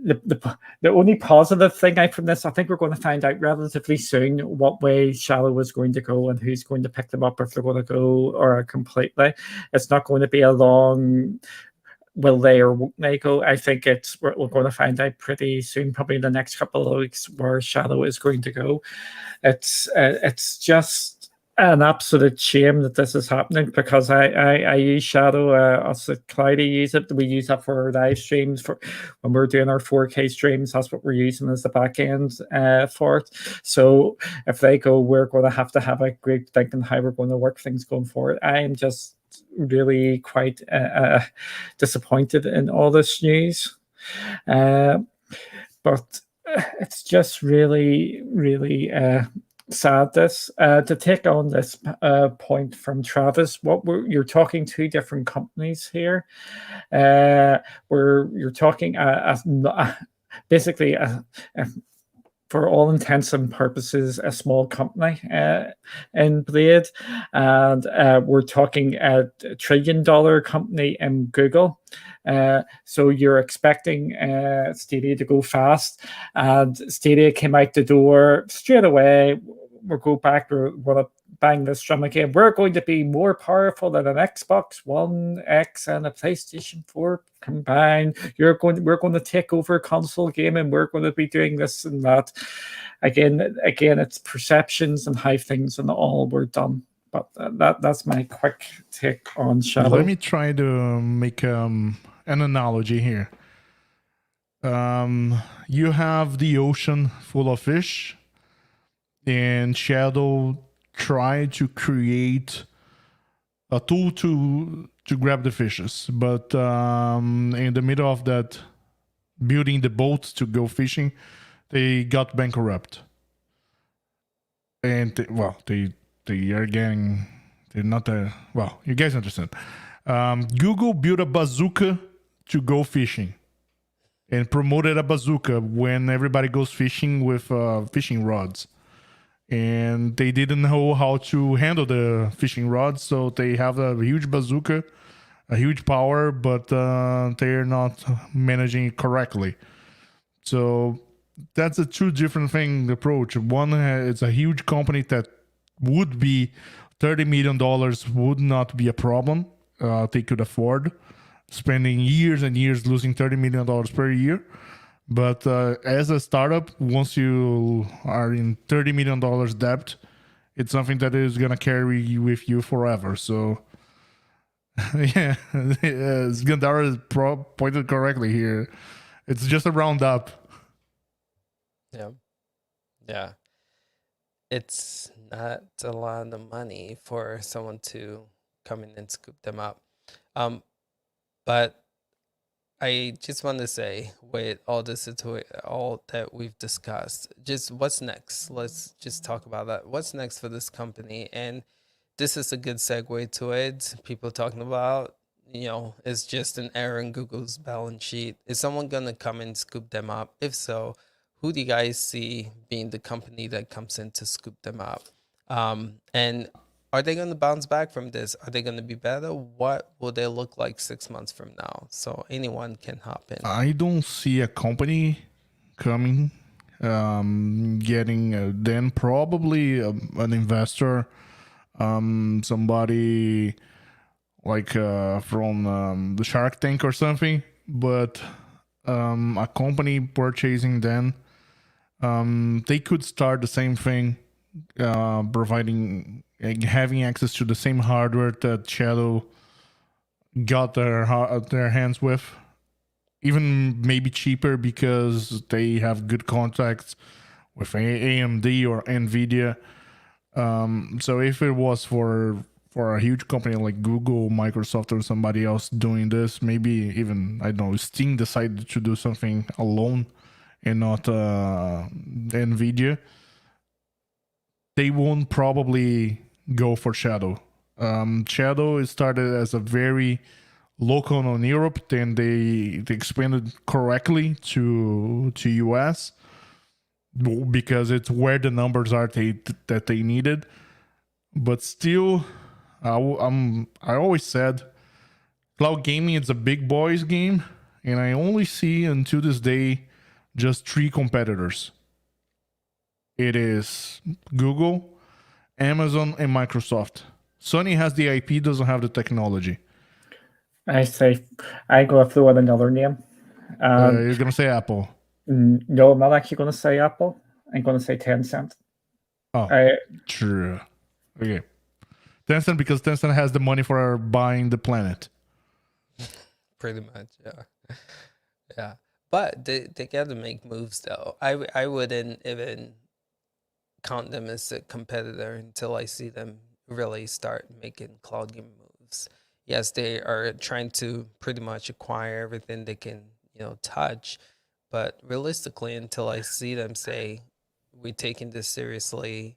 the only positive thing from this, I think we're going to find out relatively soon what way Shadow is going to go and who's going to pick them up, if they're going to go or completely. It's not going to be a long will they or won't they go. I think we're going to find out pretty soon, probably in the next couple of weeks, where Shadow is going to go. It's just an absolute shame that this is happening, because I use Shadow. Us at Cloudy use it. We use that for our live streams, for when we're doing our 4K streams. That's what we're using as the back end for it. So if they go, we're going to have a great thinking how we're going to work things going forward. I am just really quite disappointed in all this news, but it's just really sad to take on this point from Travis. You're talking two different companies here, where you're talking basically for all intents and purposes, a small company in Blade, and we're talking a $1 trillion company in Google. So you're expecting Stadia to go fast, and Stadia came out the door straight away. We're going to bang this drum again. We're going to be more powerful than an Xbox One X and a PlayStation 4 combined. We're going to take over console gaming. We're going to be doing this and that. Again, it's perceptions and how things and all were done. But that's my quick take on Shadow. Let me try to make an analogy here. You have the ocean full of fish, and Shadow tried to create a tool to grab the fishes, but in the middle of that, building the boats to go fishing, they got bankrupt. And they are getting, they're not a, well, you guys understand. Google built a bazooka to go fishing and promoted a bazooka when everybody goes fishing with fishing rods. And they didn't know how to handle the fishing rods, so they have a huge bazooka, a huge power, but they're not managing it correctly. So that's a two different thing approach. One, it's a huge company that would be $30 million would not be a problem. They could afford spending years and years losing $30 million per year. But as a startup, once you are in $30 million debt, it's something that is going to carry you with you forever. So, yeah, Gandara pointed correctly here. It's just a roundup. Yeah. It's not a lot of money for someone to come in and scoop them up. But I just want to say, with all this, all that we've discussed, just what's next? Let's just talk about that. What's next for this company? And this is a good segue to it. People talking about, it's just an error in Google's balance sheet. Is someone going to come and scoop them up? If so, who do you guys see being the company that comes in to scoop them up? And are they going to bounce back from this? Are they going to be better? What will they look like 6 months from now? So anyone can hop in. I don't see a company coming getting then probably an investor, somebody like from the Shark Tank or something, but a company purchasing then, they could start the same thing, providing having access to the same hardware that Shadow got their hands with, even maybe cheaper because they have good contacts with AMD or Nvidia. So if it was for a huge company like Google, Microsoft, or somebody else doing this, maybe even, I don't know, Steam decided to do something alone and not Nvidia, they won't probably go for Shadow. Shadow started as a very local on Europe, then they expanded correctly to US because it's where the numbers are that they needed. But still, I always said cloud gaming is a big boys game, and I only see until this day just 3 competitors. It is Google, Amazon, and Microsoft. Sony has the IP, doesn't have the technology. I say I go through with another name. You're gonna say Apple. No, I'm not actually going to say Apple. I'm going to say Tencent. Oh, true. Okay. Tencent, because Tencent has the money for buying the planet. Pretty much, yeah. Yeah. But they got to make moves, though. I wouldn't even count them as a competitor until I see them really start making cloud game moves. Yes, they are trying to pretty much acquire everything they can, touch. But realistically, until I see them say, we're taking this seriously,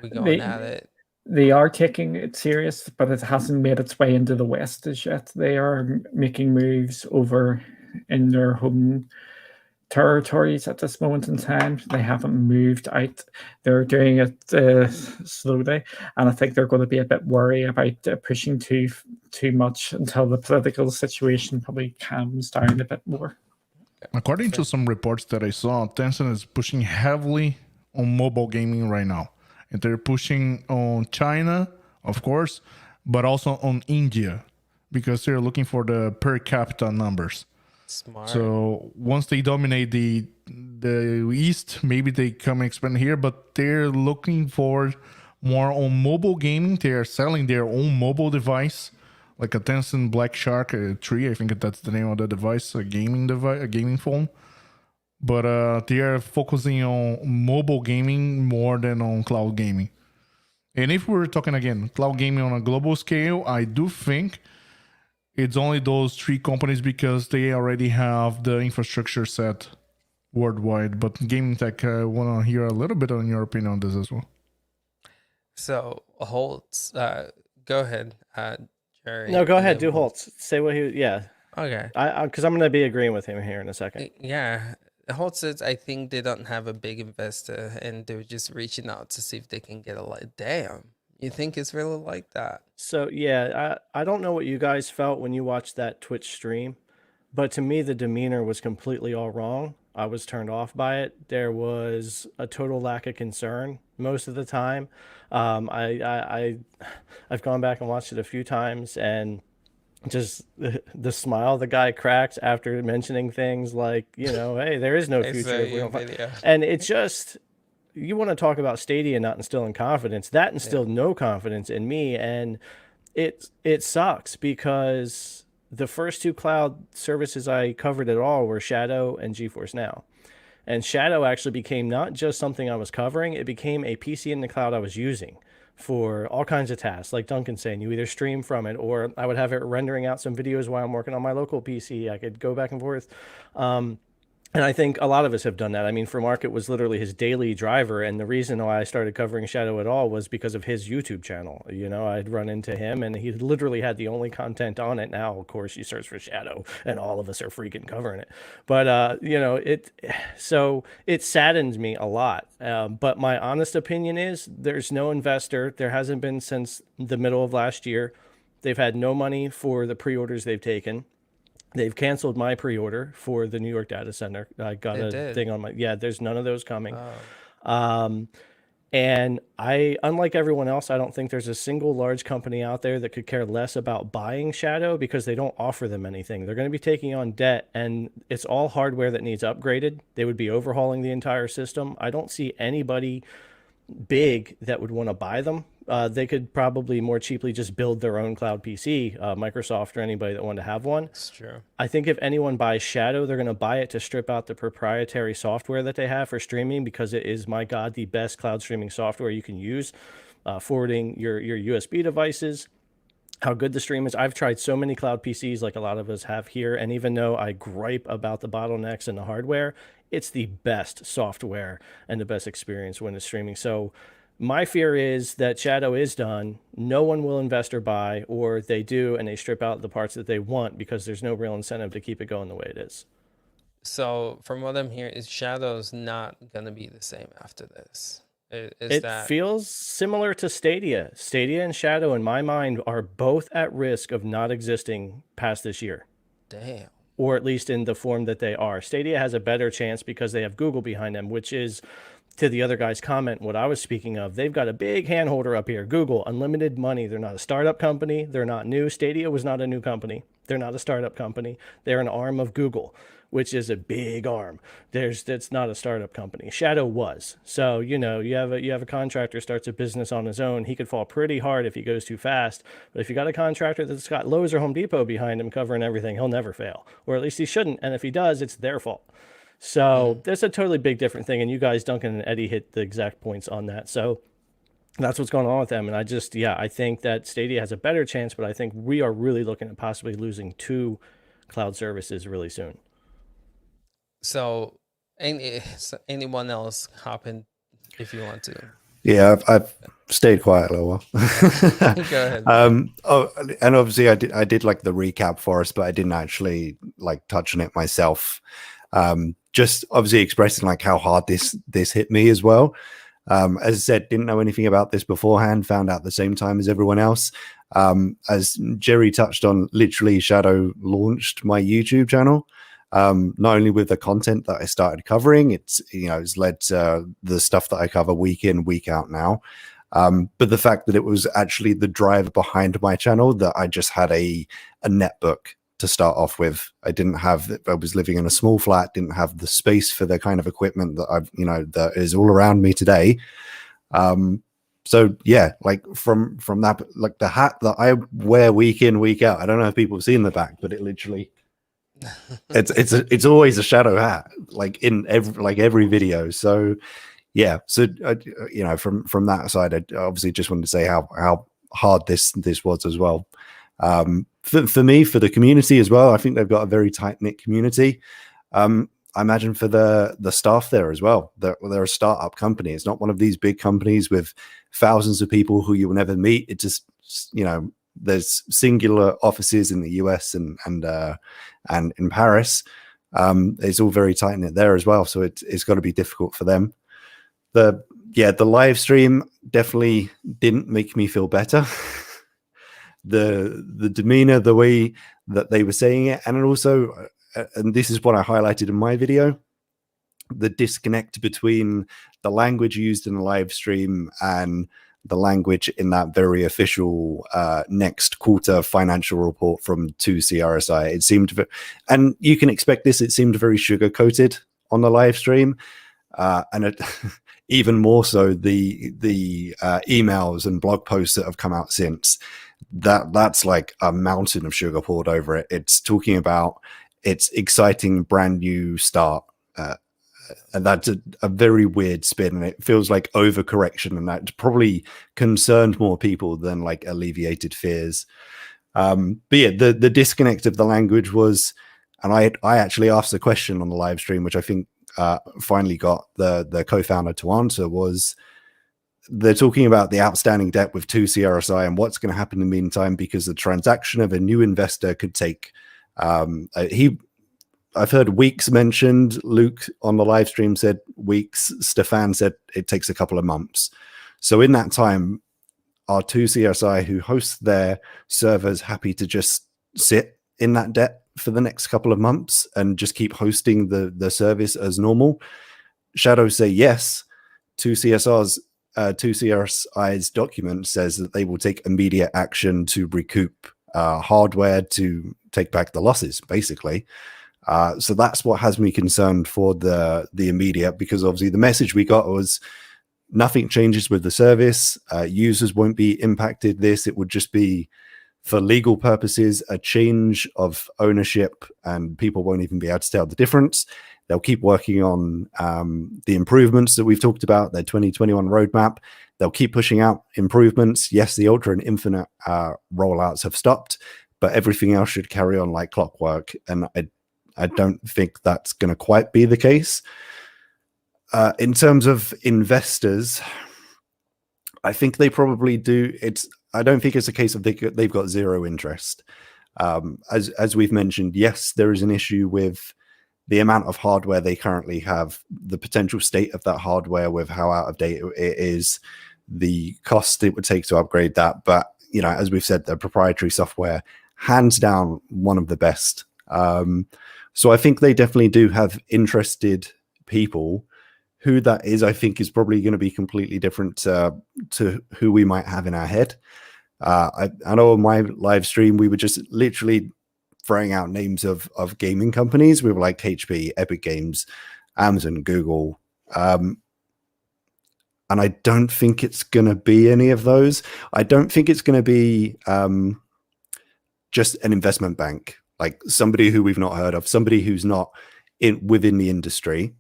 we're going at it. They are taking it serious, but it hasn't made its way into the West as yet. They are making moves over in their home territories at this moment in time. They haven't moved out. They're doing it slowly, and I think they're going to be a bit worried about pushing too much until the political situation probably calms down a bit more. According to some reports that I saw, Tencent is pushing heavily on mobile gaming right now. And they're pushing on China, of course, but also on India, because they're looking for the per capita numbers. Smart. So once they dominate the East, maybe they come and expand here, but they're looking for more on mobile gaming. They are selling their own mobile device, like a Tencent Black Shark 3, I think that's the name of the device, a gaming phone. But they are focusing on mobile gaming more than on cloud gaming. And if we're talking again, cloud gaming on a global scale, I do think it's only those 3 companies because they already have the infrastructure set worldwide. But gaming tech, I want to hear a little bit on your opinion on this as well. So Holtz, go ahead, Jerry. No, go ahead. Do Holtz. Say what he. Yeah. Okay. Because I'm going to be agreeing with him here in a second. Yeah. Holtz says, I think they don't have a big investor and they're just reaching out to see if they can get a like. Damn. You think it's really like that? So, yeah, I don't know what you guys felt when you watched that Twitch stream, but to me, the demeanor was completely all wrong. I was turned off by it. There was a total lack of concern most of the time. I've gone back and watched it a few times, and just the smile the guy cracked after mentioning things like, hey, there is no future. If we don't and it's just, you want to talk about Stadia not instilling confidence. That instilled no confidence in me, and it sucks because the first 2 cloud services I covered at all were Shadow and GeForce Now. And Shadow actually became not just something I was covering, it became a PC in the cloud I was using for all kinds of tasks. Like Duncan's saying, you either stream from it, or I would have it rendering out some videos while I'm working on my local PC. I could go back and forth. And I think a lot of us have done that. I mean, for Mark, it was literally his daily driver. And the reason why I started covering Shadow at all was because of his YouTube channel. I'd run into him, and he literally had the only content on it. Now, of course, you search for Shadow, and all of us are freaking covering it. But, so it saddens me a lot. But my honest opinion is there's no investor. There hasn't been since the middle of last year. They've had no money for the pre-orders they've taken. They've canceled my pre-order for the New York data center. I got They a did. thing on my, yeah, there's none of those coming. Oh, And I, unlike everyone else, I don't think there's a single large company out there that could care less about buying Shadow because they don't offer them anything. They're going to be taking on debt, and it's all hardware that needs upgraded. They would be overhauling the entire system. I don't see anybody big that would want to buy them. They could probably more cheaply just build their own cloud PC, Microsoft or anybody that wanted to have one. it's true. I think if anyone buys Shadow, they're going to buy it to strip out the proprietary software that they have for streaming, because it is, my God, the best cloud streaming software you can use, forwarding your USB devices. How good the stream is. I've tried so many cloud PCs like a lot of us have here, and even though I gripe about the bottlenecks and the hardware, it's the best software and the best experience when it's streaming. So my fear is that Shadow is done, no one will invest or buy, or they do and they strip out the parts that they want because there's no real incentive to keep it going the way it is. So from what I'm hearing, is Shadow's not gonna be the same after this. Is It that feels similar to Stadia. Stadia and Shadow, in my mind, are both at risk of not existing past this year, damn? or at least in the form that they are. Stadia has a better chance because they have Google behind them, which is, to the other guy's comment, what I was speaking of. They've got a big hand holder up here. Google, unlimited money. They're not a startup company. They're not new. Stadia was not a new company. They're not a startup company. They're an arm of Google, which is a big arm. It's not a startup company. Shadow was. So, you have a contractor starts a business on his own. He could fall pretty hard if he goes too fast. But if you got a contractor that's got Lowe's or Home Depot behind him covering everything, he'll never fail. Or at least he shouldn't. And if he does, it's their fault. So that's a totally big different thing. And you guys, Duncan and Eddie, hit the exact points on that. So that's what's going on with them. And I think that Stadia has a better chance, but I think we are really looking at possibly losing 2 cloud services really soon. So anyone else hop in if you want to. Yeah, I've stayed quiet a little while. Go ahead. Oh, and obviously I did like the recap for us, but I didn't actually like touch on it myself. Just obviously expressing like how hard this hit me as well. As I said, didn't know anything about this beforehand, found out the same time as everyone else. As Jerry touched on, literally Shadow launched my YouTube channel. Not only with the content that I started covering, it's led to the stuff that I cover week in, week out now. But the fact that it was actually the driver behind my channel, that I just had a netbook to start off with. I was living in a small flat, didn't have the space for the kind of equipment that that is all around me today. So yeah, like from that, like the hat that I wear week in, week out, I don't know if people have seen the back, but it literally, it's always a Shadow hat, like in every video. So yeah, so from that side, I obviously just wanted to say how hard this was as well. For me, for the community as well, I think they've got a very tight-knit community. I imagine for the staff there as well. They're a startup company. It's not one of these big companies with thousands of people who you will never meet. It just, there's singular offices in the US and in Paris. It's all very tight-knit there as well. So it's got to be difficult for them. The live stream definitely didn't make me feel better. The demeanor, the way that they were saying it, and also, and this is what I highlighted in my video, the disconnect between the language used in the live stream and the language in that very official next quarter financial report from 2CRSI. It seemed, and you can expect this, it seemed very sugar coated on the live stream, and it, even more so the emails and blog posts that have come out since. That's like a mountain of sugar poured over it. It's talking about its exciting brand new start, and that's a very weird spin, and it feels like overcorrection, and that probably concerned more people than like alleviated fears. But yeah, the disconnect of the language was, and I actually asked the question on the live stream, which I think finally got the co-founder to answer, was they're talking about the outstanding debt with 2CRSI and what's going to happen in the meantime, because the transaction of a new investor could take I've heard weeks mentioned. Luke on the live stream said weeks. Stefan said it takes a couple of months. So in that time, are 2CRSI, who hosts their servers, happy to just sit in that debt for the next couple of months and just keep hosting the service as normal? Shadow say yes. 2CSI's document says that they will take immediate action to recoup hardware to take back the losses, basically. So that's what has me concerned for the immediate, because obviously the message we got was nothing changes with the service. Users won't be impacted. It would just be, for legal purposes, a change of ownership, and people won't even be able to tell the difference. They'll keep working on the improvements that we've talked about, their 2021 roadmap. They'll keep pushing out improvements. Yes, the Ultra and Infinite rollouts have stopped, but everything else should carry on like clockwork. And I don't think that's going to quite be the case. In terms of investors, I think they probably do. I don't think it's a case of they've got zero interest. As we've mentioned, yes, there is an issue with the amount of hardware they currently have, the potential state of that hardware with how out of date it is, the cost it would take to upgrade that. But, you know, as we've said, the proprietary software, hands down, one of the best. So I think they definitely do have interested people. Who that is, I think, is probably going to be completely different to who we might have in our head. I know on my live stream, we were just literally throwing out names of gaming companies. We were like HP, Epic Games, Amazon, Google. And I don't think it's going to be any of those. I don't think it's going to be just an investment bank, like somebody who we've not heard of, somebody who's not within the industry.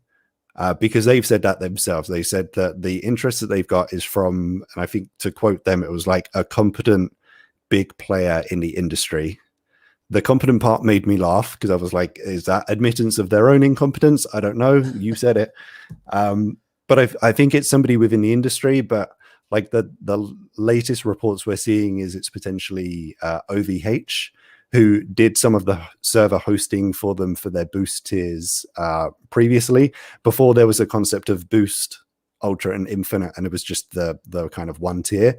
Because they've said that themselves. They said that the interest that they've got is from, and I think to quote them, it was like a competent big player in the industry. The competent part made me laugh because I was like, is that admittance of their own incompetence? I don't know. You said it. But I think it's somebody within the industry. But like the latest reports we're seeing is it's potentially OVH, who did some of the server hosting for them for their boost tiers previously, before there was a concept of boost, ultra, and infinite, and it was just the kind of one tier.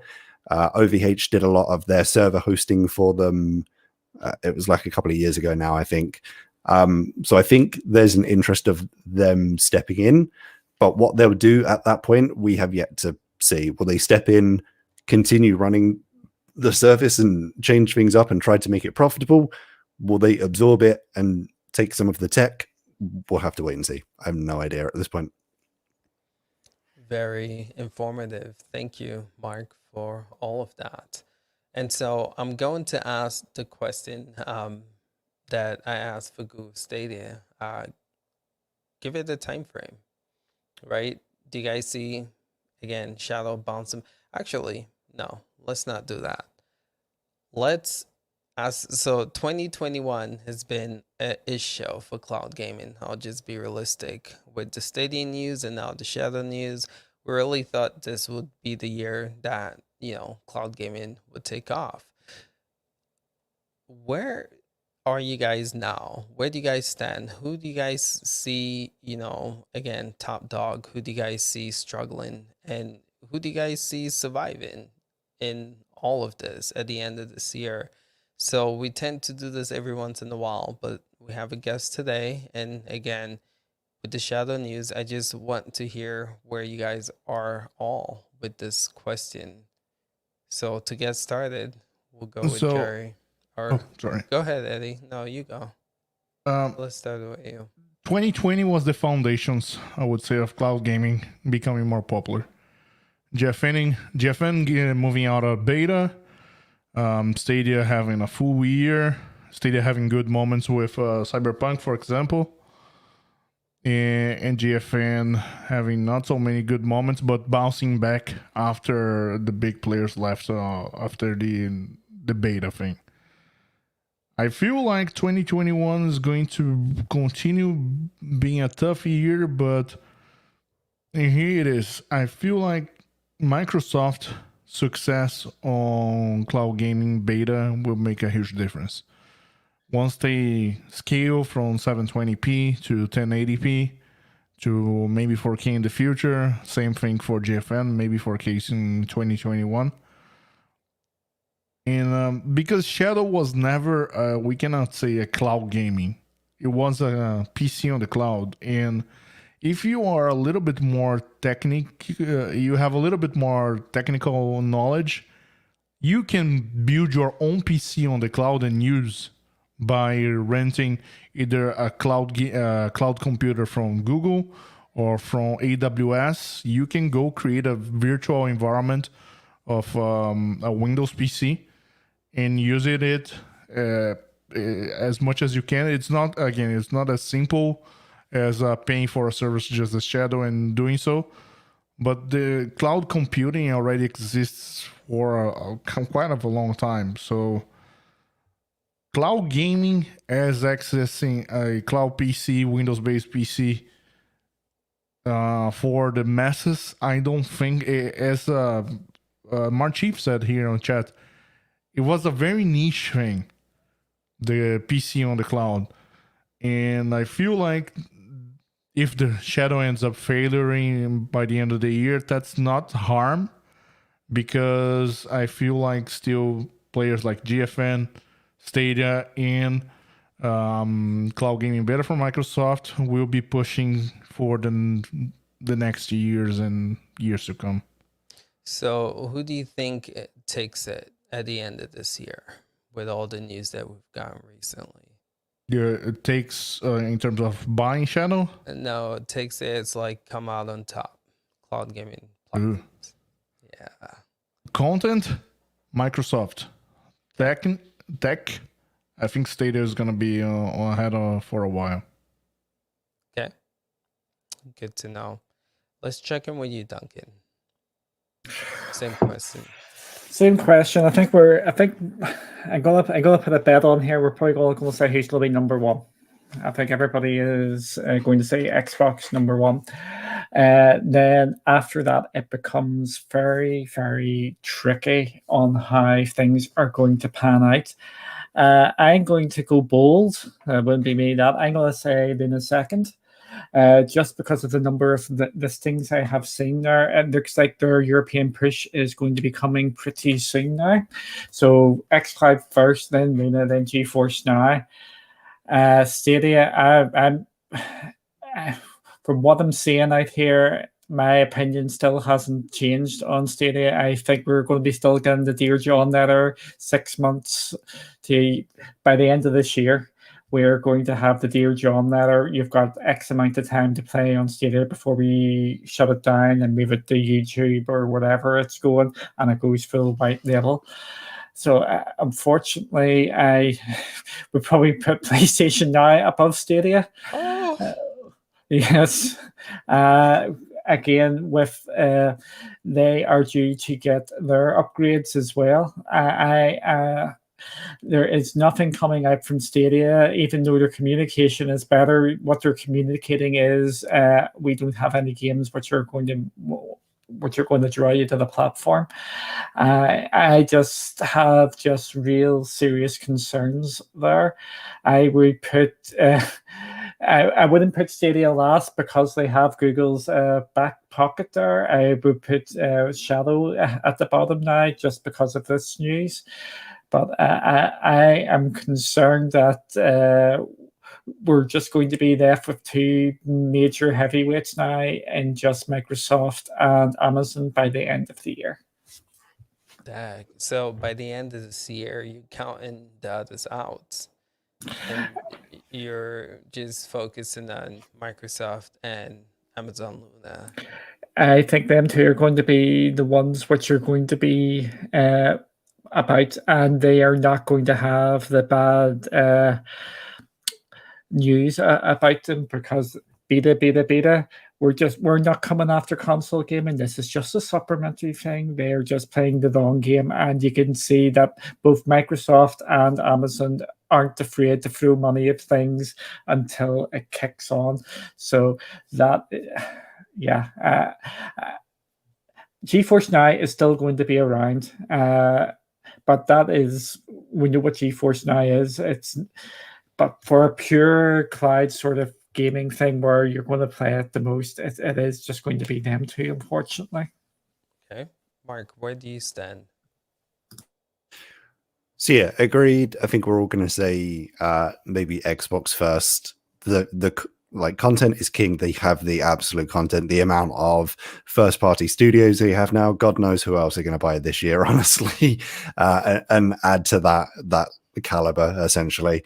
OVH did a lot of their server hosting for them. It was like a couple of years ago now, I think. So I think there's an interest of them stepping in, but what they'll do at that point, we have yet to see. Will they step in, continue running the service and change things up and try to make it profitable? Will they absorb it and take some of the tech? We'll have to wait and see. I have no idea at this point. Very informative. Thank you, Mark, for all of that. And so I'm going to ask the question that I asked for Google Stadia. Give it a time frame, right? Do you guys see, again, Shadow bouncing? Actually, no, let's not do that. Let's ask. So 2021 has been an ish show for cloud gaming. I'll just be realistic. With the Stadia news and now the Shadow news, we really thought this would be the year that, you know, cloud gaming would take off. Where are you guys now? Where do you guys stand? Who do you guys see, you know, again, top dog? Who do you guys see struggling? And who do you guys see surviving in all of this at the end of this year? So we tend to do this every once in a while, but we have a guest today. And again, with the Shadow news, I just want to hear where you guys are all with this question. So to get started, we'll go with Jerry. Or, sorry. Go ahead, Eddie. No, you go. Let's start with you. 2020 was the foundations, I would say, of cloud gaming becoming more popular. GFN moving out of beta, Stadia having a full year, Stadia having good moments with Cyberpunk, for example, and GFN having not so many good moments, but bouncing back after the big players left after the beta thing. I feel like 2021 is going to continue being a tough year, but here it is. I feel like Microsoft's success on cloud gaming beta will make a huge difference. Once they scale from 720p to 1080p to maybe 4K in the future, same thing for GFN, maybe 4K in 2021. And because Shadow was never, we cannot say a cloud gaming. It was a PC on the cloud. And if you are a little bit more you have a little bit more technical knowledge, you can build your own PC on the cloud and use by renting either a cloud computer from Google or from AWS. You can go create a virtual environment of a Windows PC and using it as much as you can. It's not as simple as paying for a service just as Shadow and doing so. But the cloud computing already exists for quite a long time. So cloud gaming as accessing a cloud PC, Windows-based PC for the masses, I don't think, as Mark Chief said here on chat, it was a very niche thing, the PC on the cloud. And I feel like if the Shadow ends up failing by the end of the year, that's not harm, because I feel like still players like GFN, Stadia, and cloud gaming better from Microsoft will be pushing for the next years and years to come. So who do you think takes it at the end of this year with all the news that we've gotten recently? It takes in terms of buying Shadow? No, it takes it. It's like come out on top. Cloud gaming platforms. Yeah. Content, Microsoft. Tech, I think Stadia is going to be ahead for a while. Okay. Good to know. Let's check in with you, Duncan. Same question. Same question. I think I'm gonna put a bet on here. We're probably all going to say who's going to be number one. I think everybody is going to say Xbox number one. Then after that, it becomes very, very tricky on how things are going to pan out. I'm going to go bold. It wouldn't be me that. I'm going to say in a second. Just because of the number of listings I have seen there. It looks like their European push is going to be coming pretty soon now. So xCloud first, then Luna, then GeForce Now. Stadia, from what I'm seeing out here, my opinion still hasn't changed on Stadia. I think we're going to be still getting the Dear John letter 6 months by the end of this year. We're going to have the Dear John letter. You've got X amount of time to play on Stadia before we shut it down and move it to YouTube or whatever it's going, and it goes full white label. So unfortunately, I would probably put PlayStation Now above Stadia. Yes. Again, with they are due to get their upgrades as well. There is nothing coming out from Stadia, even though their communication is better. What they're communicating is we don't have any games which are going to draw you to the platform. I just have real serious concerns there. I would put I wouldn't put Stadia last because they have Google's back pocket there. I would put Shadow at the bottom now just because of this news. But I am concerned that we're just going to be left with two major heavyweights now in just Microsoft and Amazon by the end of the year. So by the end of this year, you're counting the others out. And you're just focusing on Microsoft and Amazon Luna. I think them two are going to be the ones which are going to be about, and they are not going to have the bad news about them because beta. We're not coming after console gaming. This is just a supplementary thing. They're just playing the long game, and you can see that both Microsoft and Amazon aren't afraid to throw money at things until it kicks on. So that, yeah. GeForce Now is still going to be around, but that is, we know what GeForce Now is. But for a pure cloud sort of gaming thing where you're going to play it the most, it is just going to be them two, unfortunately. Okay. Mark, where do you stand? So yeah, agreed. I think we're all going to say maybe Xbox first. Like content is king. They have the absolute content. The amount of first party studios they have now, God knows who else are going to buy it this year, honestly, and add to that caliber essentially.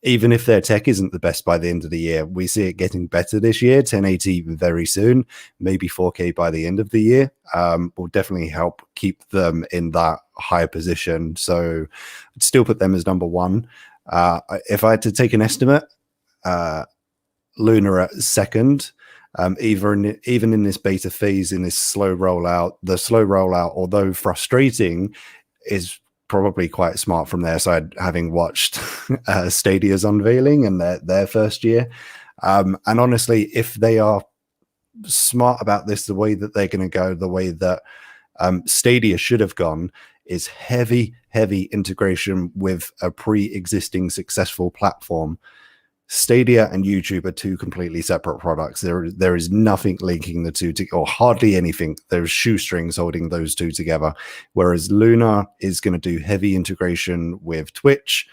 Even if their tech isn't the best by the end of the year, we see it getting better this year. 1080 very soon, maybe 4K by the end of the year. Will definitely help keep them in that high position. So I'd still put them as number one. If I had to take an estimate, Luna at second. Even in this beta phase, in this slow rollout, the slow rollout, although frustrating, is probably quite smart from their side, having watched Stadia's unveiling and their first year. And honestly, if they are smart about this, the way that they're going to go, the way that Stadia should have gone, is heavy integration with a pre-existing successful platform. Stadia and YouTube are two completely separate products. There is nothing linking the two or hardly anything. There's shoestrings holding those two together. Whereas Luna is going to do heavy integration with Twitch,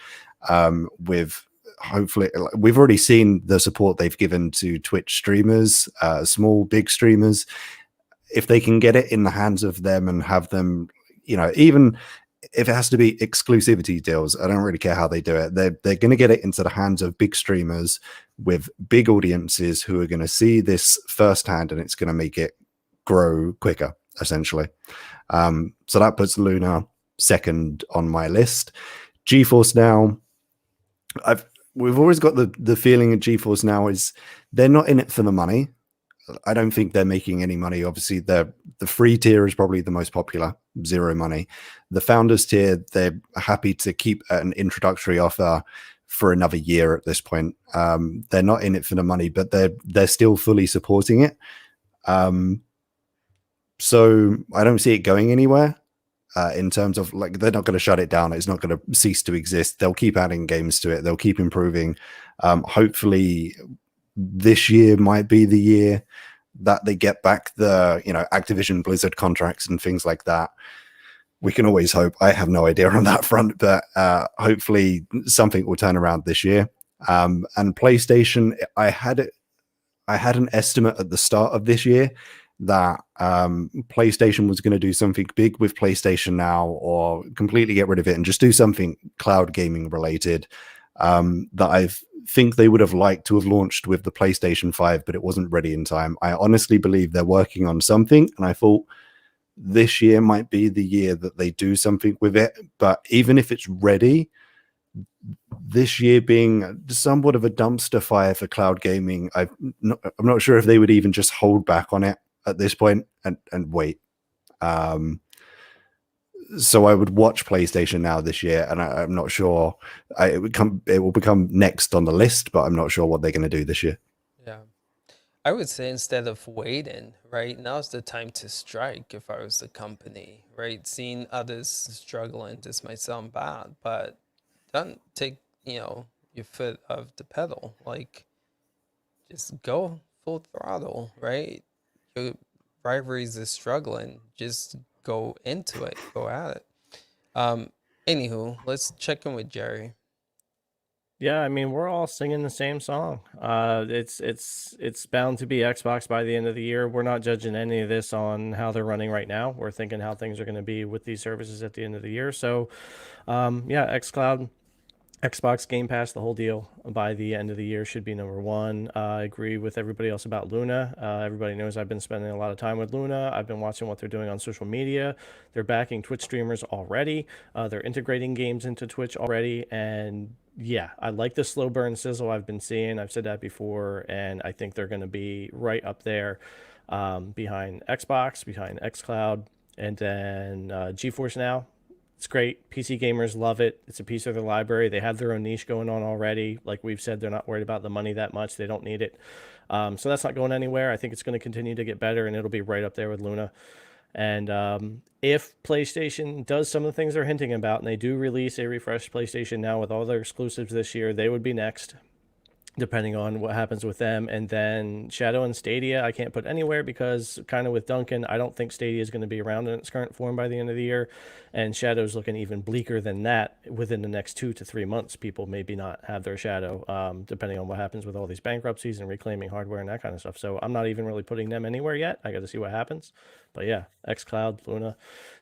with hopefully, we've already seen the support they've given to Twitch streamers, small, big streamers. If they can get it in the hands of them and have them, even if it has to be exclusivity deals, I don't really care how they do it. They're going to get it into the hands of big streamers with big audiences who are going to see this firsthand, and it's going to make it grow quicker, essentially. So that puts Luna second on my list. GeForce Now, we've always got the feeling of GeForce Now is they're not in it for the money. I don't think they're making any money. Obviously, the free tier is probably the most popular, 0 money. The founders tier, they're happy to keep an introductory offer for another year at this point. They're not in it for the money, but they're still fully supporting it. So I don't see it going anywhere. In terms of, like, they're not going to shut it down. It's not going to cease to exist. They'll keep adding games to it. They'll keep improving. Hopefully this year might be the year that they get back the Activision Blizzard contracts and things like that. We can always hope. I have no idea on that front, but hopefully something will turn around this year. And PlayStation, I had an estimate at the start of this year that PlayStation was going to do something big with PlayStation Now, or completely get rid of it and just do something cloud gaming related. That I think they would have liked to have launched with the PlayStation 5, but it wasn't ready in time. I honestly believe they're working on something, and I thought this year might be the year that they do something with it. But even if it's ready, this year being somewhat of a dumpster fire for cloud gaming, I'm not sure if they would even just hold back on it at this point and wait. So I would watch PlayStation Now this year, and I'm not sure it will become next on the list, but I'm not sure what they're going to do this year. Yeah. I would say instead of waiting, right, now's the time to strike if I was the company, right? Seeing others struggling, this might sound bad, but don't take, your foot off the pedal. Like, just go full throttle, right? Your rivalries is struggling. Just go into it. Go at it. Anywho, let's check in with Jerry. Yeah, I mean, we're all singing the same song. It's bound to be Xbox by the end of the year. We're not judging any of this on how they're running right now. We're thinking how things are going to be with these services at the end of the year. So, yeah, xCloud, Xbox Game Pass, the whole deal by the end of the year should be number one. I agree with everybody else about Luna. Everybody knows I've been spending a lot of time with Luna. I've been watching what they're doing on social media. They're backing Twitch streamers already. They're integrating games into Twitch already. And yeah, I like the slow burn sizzle I've been seeing. I've said that before, and I think they're going to be right up there behind Xbox, behind xCloud, and then GeForce Now. It's great. PC gamers love it. It's a piece of their library. They have their own niche going on already. Like we've said, they're not worried about the money that much. They don't need it. So that's not going anywhere. I think it's going to continue to get better, and it'll be right up there with Luna. And if PlayStation does some of the things they're hinting about, and they do release a refreshed PlayStation Now with all their exclusives this year, they would be next. depending on what happens with them. And then Shadow and Stadia, I can't put anywhere because kind of with Duncan, I don't think Stadia is going to be around in its current form by the end of the year. And Shadow's looking even bleaker than that within the next 2 to 3 months. People maybe not have their Shadow, depending on what happens with all these bankruptcies and reclaiming hardware and that kind of stuff. So I'm not even really putting them anywhere yet. I got to see what happens. But yeah, xCloud, Luna,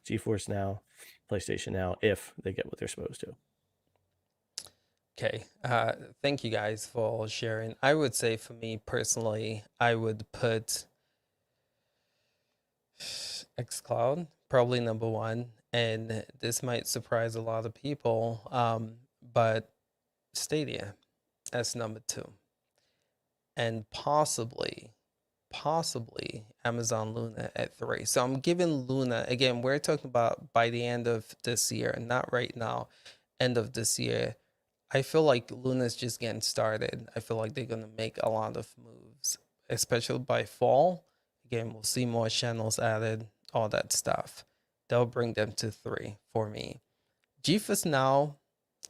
GeForce Now, PlayStation Now, if they get what they're supposed to. Okay. Thank you guys for sharing. I would say for me personally, I would put xCloud probably number one, and this might surprise a lot of people, but Stadia as number two, and possibly Amazon Luna at three. So I'm giving Luna, again, we're talking about by the end of this year, not right now, end of this year. I feel like Luna's just getting started. I feel like they're going to make a lot of moves, especially by fall. Again, we'll see more channels added, all that stuff. They'll bring them to three for me. GeForce Now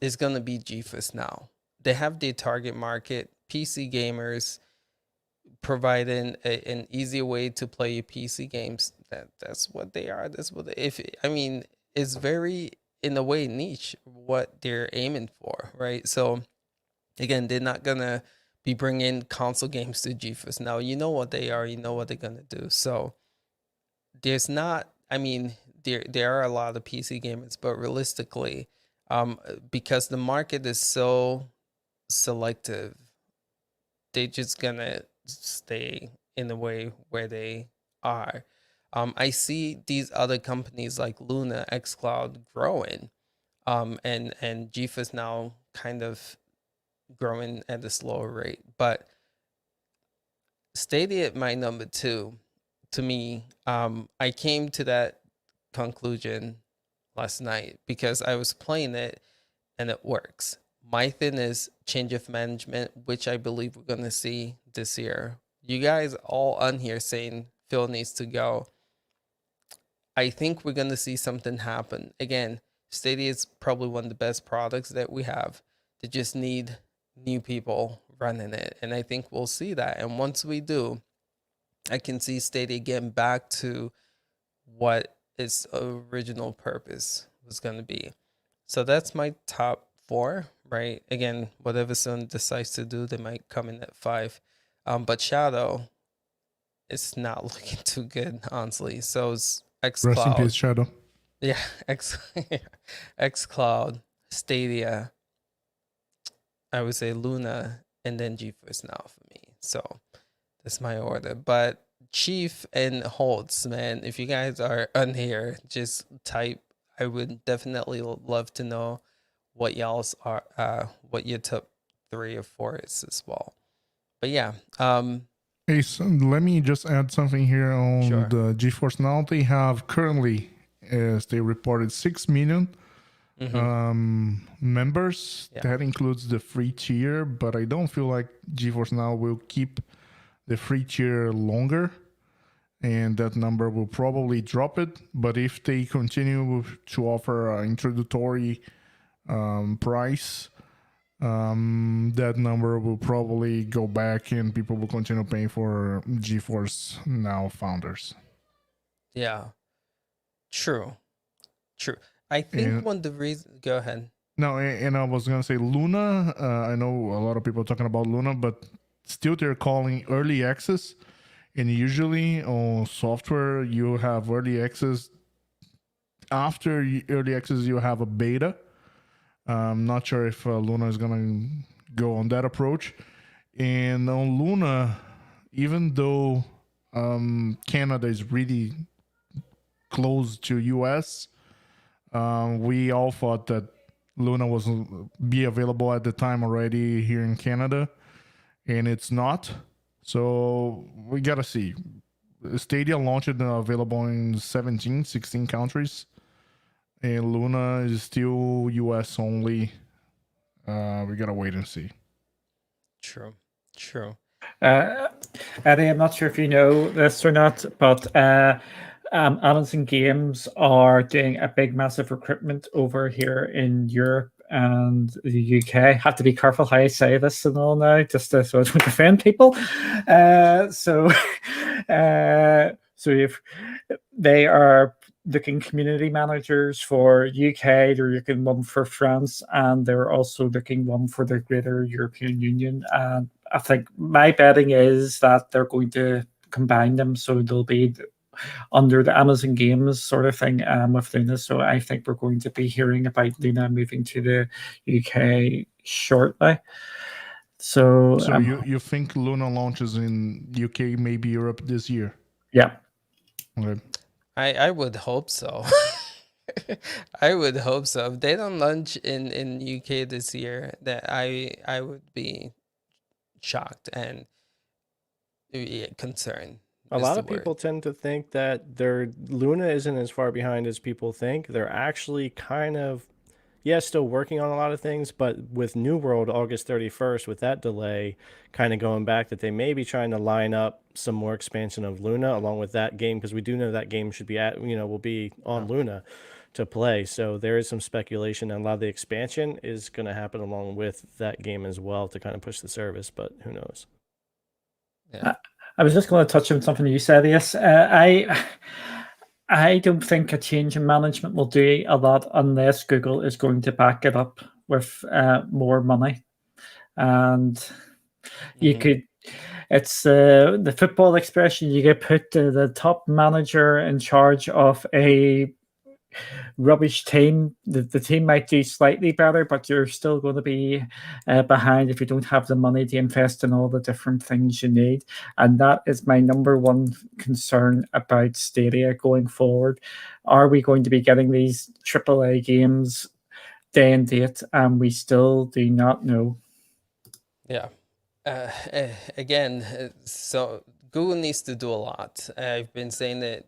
is going to be GeForce Now. They have their target market, PC gamers, providing an easier way to play your PC games. That's what they are. That's what it's very, in a way, niche what they're aiming for, right? So again, they're not gonna be bringing console games to GeForce Now. You know what they are. You know what they're gonna do. So there's not. There are a lot of PC gamers, but realistically, because the market is so selective, they're just gonna stay in the way where they are. I see these other companies like Luna, xCloud growing, and GeForce Now kind of growing at a slower rate. But Stadia at my number two, to me, I came to that conclusion last night because I was playing it and it works. My thing is change of management, which I believe we're going to see this year. You guys all on here saying Phil needs to go. I think we're going to see something happen. Again, Stadia is probably one of the best products that we have. They just need new people running it. And I think we'll see that. And once we do, I can see Stadia getting back to what its original purpose was going to be. So that's my top four, right? Again, whatever Sun decides to do, they might come in at 5. But Shadow, it's not looking too good, honestly. So it's xCloud. Rest in peace, Shadow. Yeah, xCloud, Stadia, I would say Luna, and then GeForce Now for me. So that's my order. But Chief and Holtz, man, if you guys are on here, just type. I would definitely love to know what y'all's are, what your top 3 or 4 is as well. But yeah, Hey, so let me just add something here on Sure. the GeForce Now. They have currently, as they reported, 6 million members. Yeah. That includes the free tier, but I don't feel like GeForce Now will keep the free tier longer, and that number will probably drop it. But if they continue to offer an introductory price, that number will probably go back and people will continue paying for GeForce Now founders. Yeah. True. I think And- one of the reasons. Go ahead. No, and I was gonna say Luna. I know a lot of people are talking about Luna, but still they're calling early access. And usually on software, you have early access. After early access, you have a beta. I'm not sure if Luna is gonna go on that approach. And on Luna, even though Canada is really close to US, we all thought that Luna was be available at the time already here in Canada, and it's not. So we gotta see. Stadia launched available in 16 countries, and Luna is still US only. We gotta wait and see. True. Eddie, I'm not sure if you know this or not, but Amazon Games are doing a big, massive recruitment over here in Europe and the UK. Have to be careful how I say this and all now, just so I don't offend people. So if they are looking community managers for UK, they're looking one for France, and they're also looking one for the greater European Union. And I think my betting is that they're going to combine them, so they'll be under the Amazon Games sort of thing with Luna. So I think we're going to be hearing about Luna moving to the UK shortly. So you think Luna launches in UK, maybe Europe this year? Yeah. Okay. I would hope so. I would hope so. If they don't launch in UK this year, that I would be shocked and concerned. A lot of people tend to think that their Luna isn't as far behind as people think. They're actually kind of, still working on a lot of things, but with New World August 31st, with that delay kind of going back, that they may be trying to line up some more expansion of Luna along with that game, because we do know that game should be will be on Luna to play. So there is some speculation, and a lot of the expansion is going to happen along with that game as well to kind of push the service, but who knows? Yeah. I was just going to touch on something you said, yes. I don't think a change in management will do a lot unless Google is going to back it up with more money. And you could, it's the football expression, you get put the top manager in charge of a rubbish team. The team might do slightly better, but you're still going to be behind if you don't have the money to invest in all the different things you need. And that is my number one concern about Stadia going forward. Are we going to be getting these AAA games day and date? And we still do not know. Yeah. Again, so Google needs to do a lot. I've been saying that,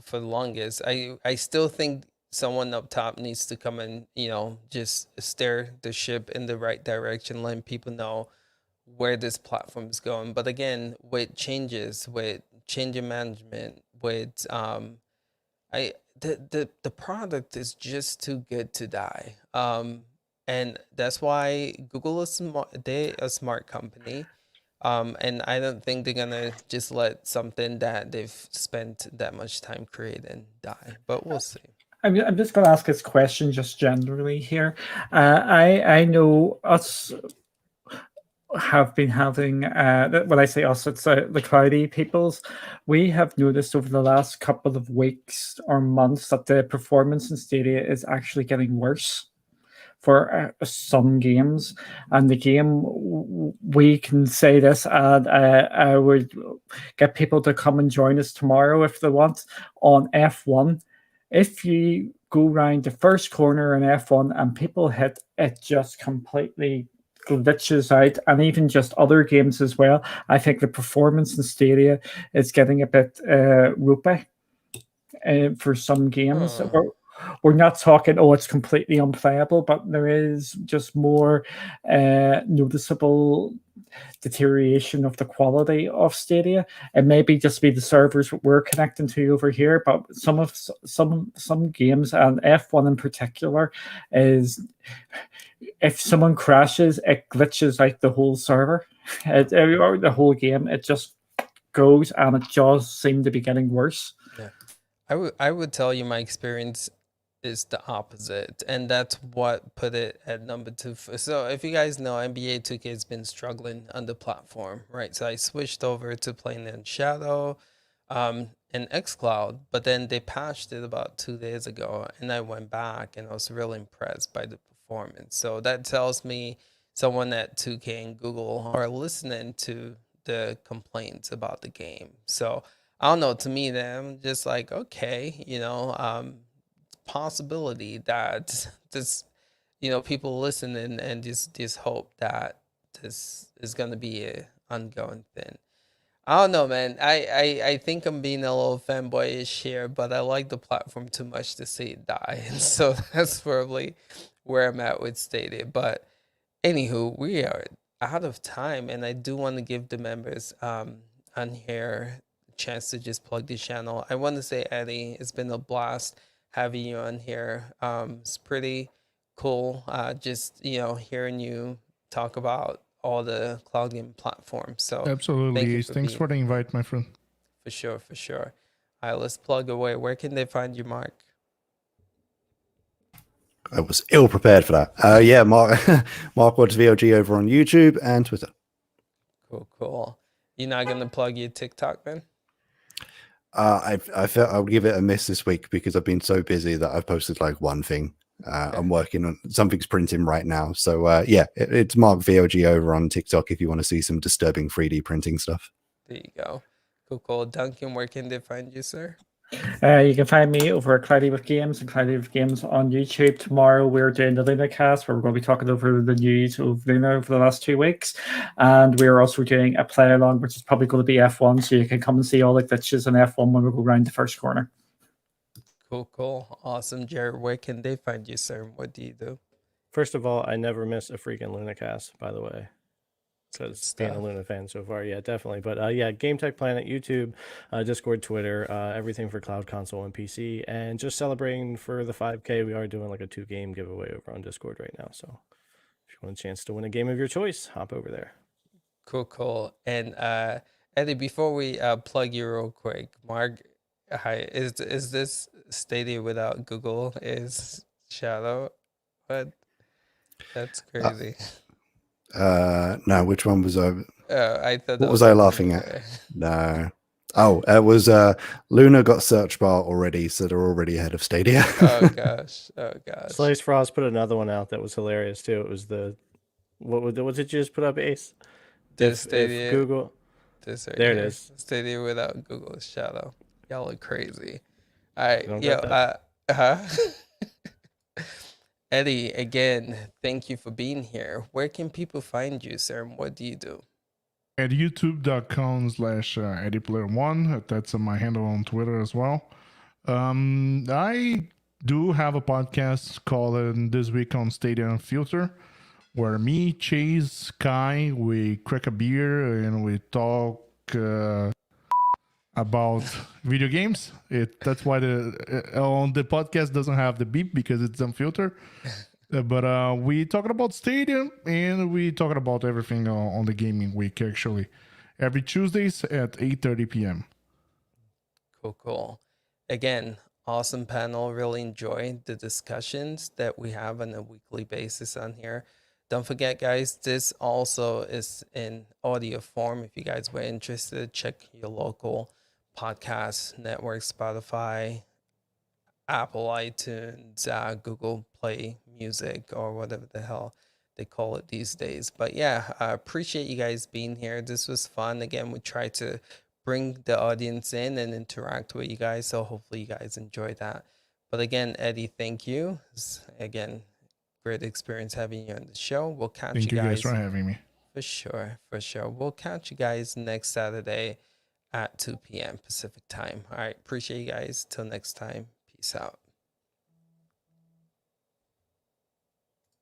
for the longest. I still think someone up top needs to come and, just steer the ship in the right direction, letting people know where this platform is going. But again, with changes, with change in management, with the product is just too good to die. And that's why Google is smart. They're a smart company. And I don't think they're gonna just let something that they've spent that much time creating die. But we'll see. I'm just going to ask this question just generally here. I know us have been having, when I say us, it's the cloudy peoples. We have noticed over the last couple of weeks or months that the performance in Stadia is actually getting worse for some games. And the game, we can say this, and I would get people to come and join us tomorrow if they want, on F1. If you go around the first corner in F1 and people hit, it just completely glitches out, and even just other games as well. I think the performance in Stadia is getting a bit ropey for some games. We're not talking, it's completely unplayable, but there is just more noticeable deterioration of the quality of Stadia. It may be just be the servers we're connecting to over here, but some games, and F1 in particular, is if someone crashes, it glitches out the whole server, or the whole game. It just goes, and it does seem to be getting worse. Yeah, I would tell you my experience is the opposite, and that's what put it at number 2. So if you guys know, NBA 2K has been struggling on the platform, right? So I switched over to playing in Shadow and xCloud, but then they patched it about 2 days ago, and I went back and I was really impressed by the performance. So that tells me someone at 2K and Google are listening to the complaints about the game. So I don't know, to me, I'm just like, okay, possibility that this, people listening and just hope that this is going to be a ongoing thing. I don't know, man. I think I'm being a little fanboyish here, but I like the platform too much to see it die. And so that's probably where I'm at with Stadia. But anywho, we are out of time, and I do want to give the members on here a chance to just plug the channel. I want to say, Eddie, it's been a blast having you on here. It's pretty cool. Just hearing you talk about all the cloud game platforms. So Absolutely, thank you Ace. for Thanks being for the invite, my friend. for sure, for sure. All right, let's plug away. Where can they find you, Mark? I was ill prepared for that. Yeah, Mark Watts VOG over on YouTube and Twitter. Cool. You're not gonna plug your TikTok, man? I felt I'll give it a miss this week because I've been so busy that I've posted like one thing. I'm working on something's printing right now. So yeah, it's Mark VOG over on TikTok if you want to see some disturbing 3D printing stuff. There you go. Cool. Duncan, where can they find you, sir? You can find me over at Cloudy with Games and Cloudy with Games on YouTube. Tomorrow we're doing the Luna cast where we're going to be talking over the news of Luna over the last 2 weeks. And we're also doing a play along, which is probably going to be F1. So you can come and see all the glitches in F1 when we go around the first corner. Cool. Awesome. Jared, where can they find you, sir? What do you do? First of all, I never miss a freaking Lunacast, by the way. Good Because being a stuff. Luna fan so far, yeah, definitely. But yeah, Game Tech Planet, YouTube, Discord, Twitter, everything for cloud console and PC, and just celebrating for the 5K. We are doing like a 2-game giveaway over on Discord right now. So if you want a chance to win a game of your choice, hop over there. Cool. And Eddie, before we plug you real quick, Mark, hi, is this Stadia without Google is Shadow? What? That's crazy. No, which one was I? I thought. What was I laughing at? No. Oh, it was Luna got search bar already, so they're already ahead of Stadia. Oh gosh. Slice Frost put another one out that was hilarious too. It was the what did you just put up, Ace? This If Stadia. Google, This right there here. it is. Stadia without Google is Shadow. Y'all look crazy. All right, Don't yo, get Eddie, again, thank you for being here. Where can people find you, sir? And what do you do? At youtube.com/EddiePlayer1. That's my handle on Twitter as well. I do have a podcast called This Week on Stadia and Filter, where me, Chase, Kai, we crack a beer and we talk about video games. That's why on the podcast doesn't have the beep because it's unfiltered. But we talking about Stadia and we talking about everything on the gaming week actually. Every Tuesdays at 8:30 p.m. Cool. Again, awesome panel. Really enjoyed the discussions that we have on a weekly basis on here. Don't forget, guys, this also is in audio form. If you guys were interested, check your local podcast network, Spotify, Apple iTunes, Google Play Music, or whatever the hell they call it these days. But yeah, I appreciate you guys being here. This was fun. Again, we try to bring the audience in and interact with you guys. So hopefully you guys enjoy that. But again, Eddie, thank you. Again, great experience having you on the show. We'll catch Thank you you guys guys for having me. for sure. We'll catch you guys next Saturday at 2 p.m. Pacific time. All right. Appreciate you guys. Till next time. Peace out.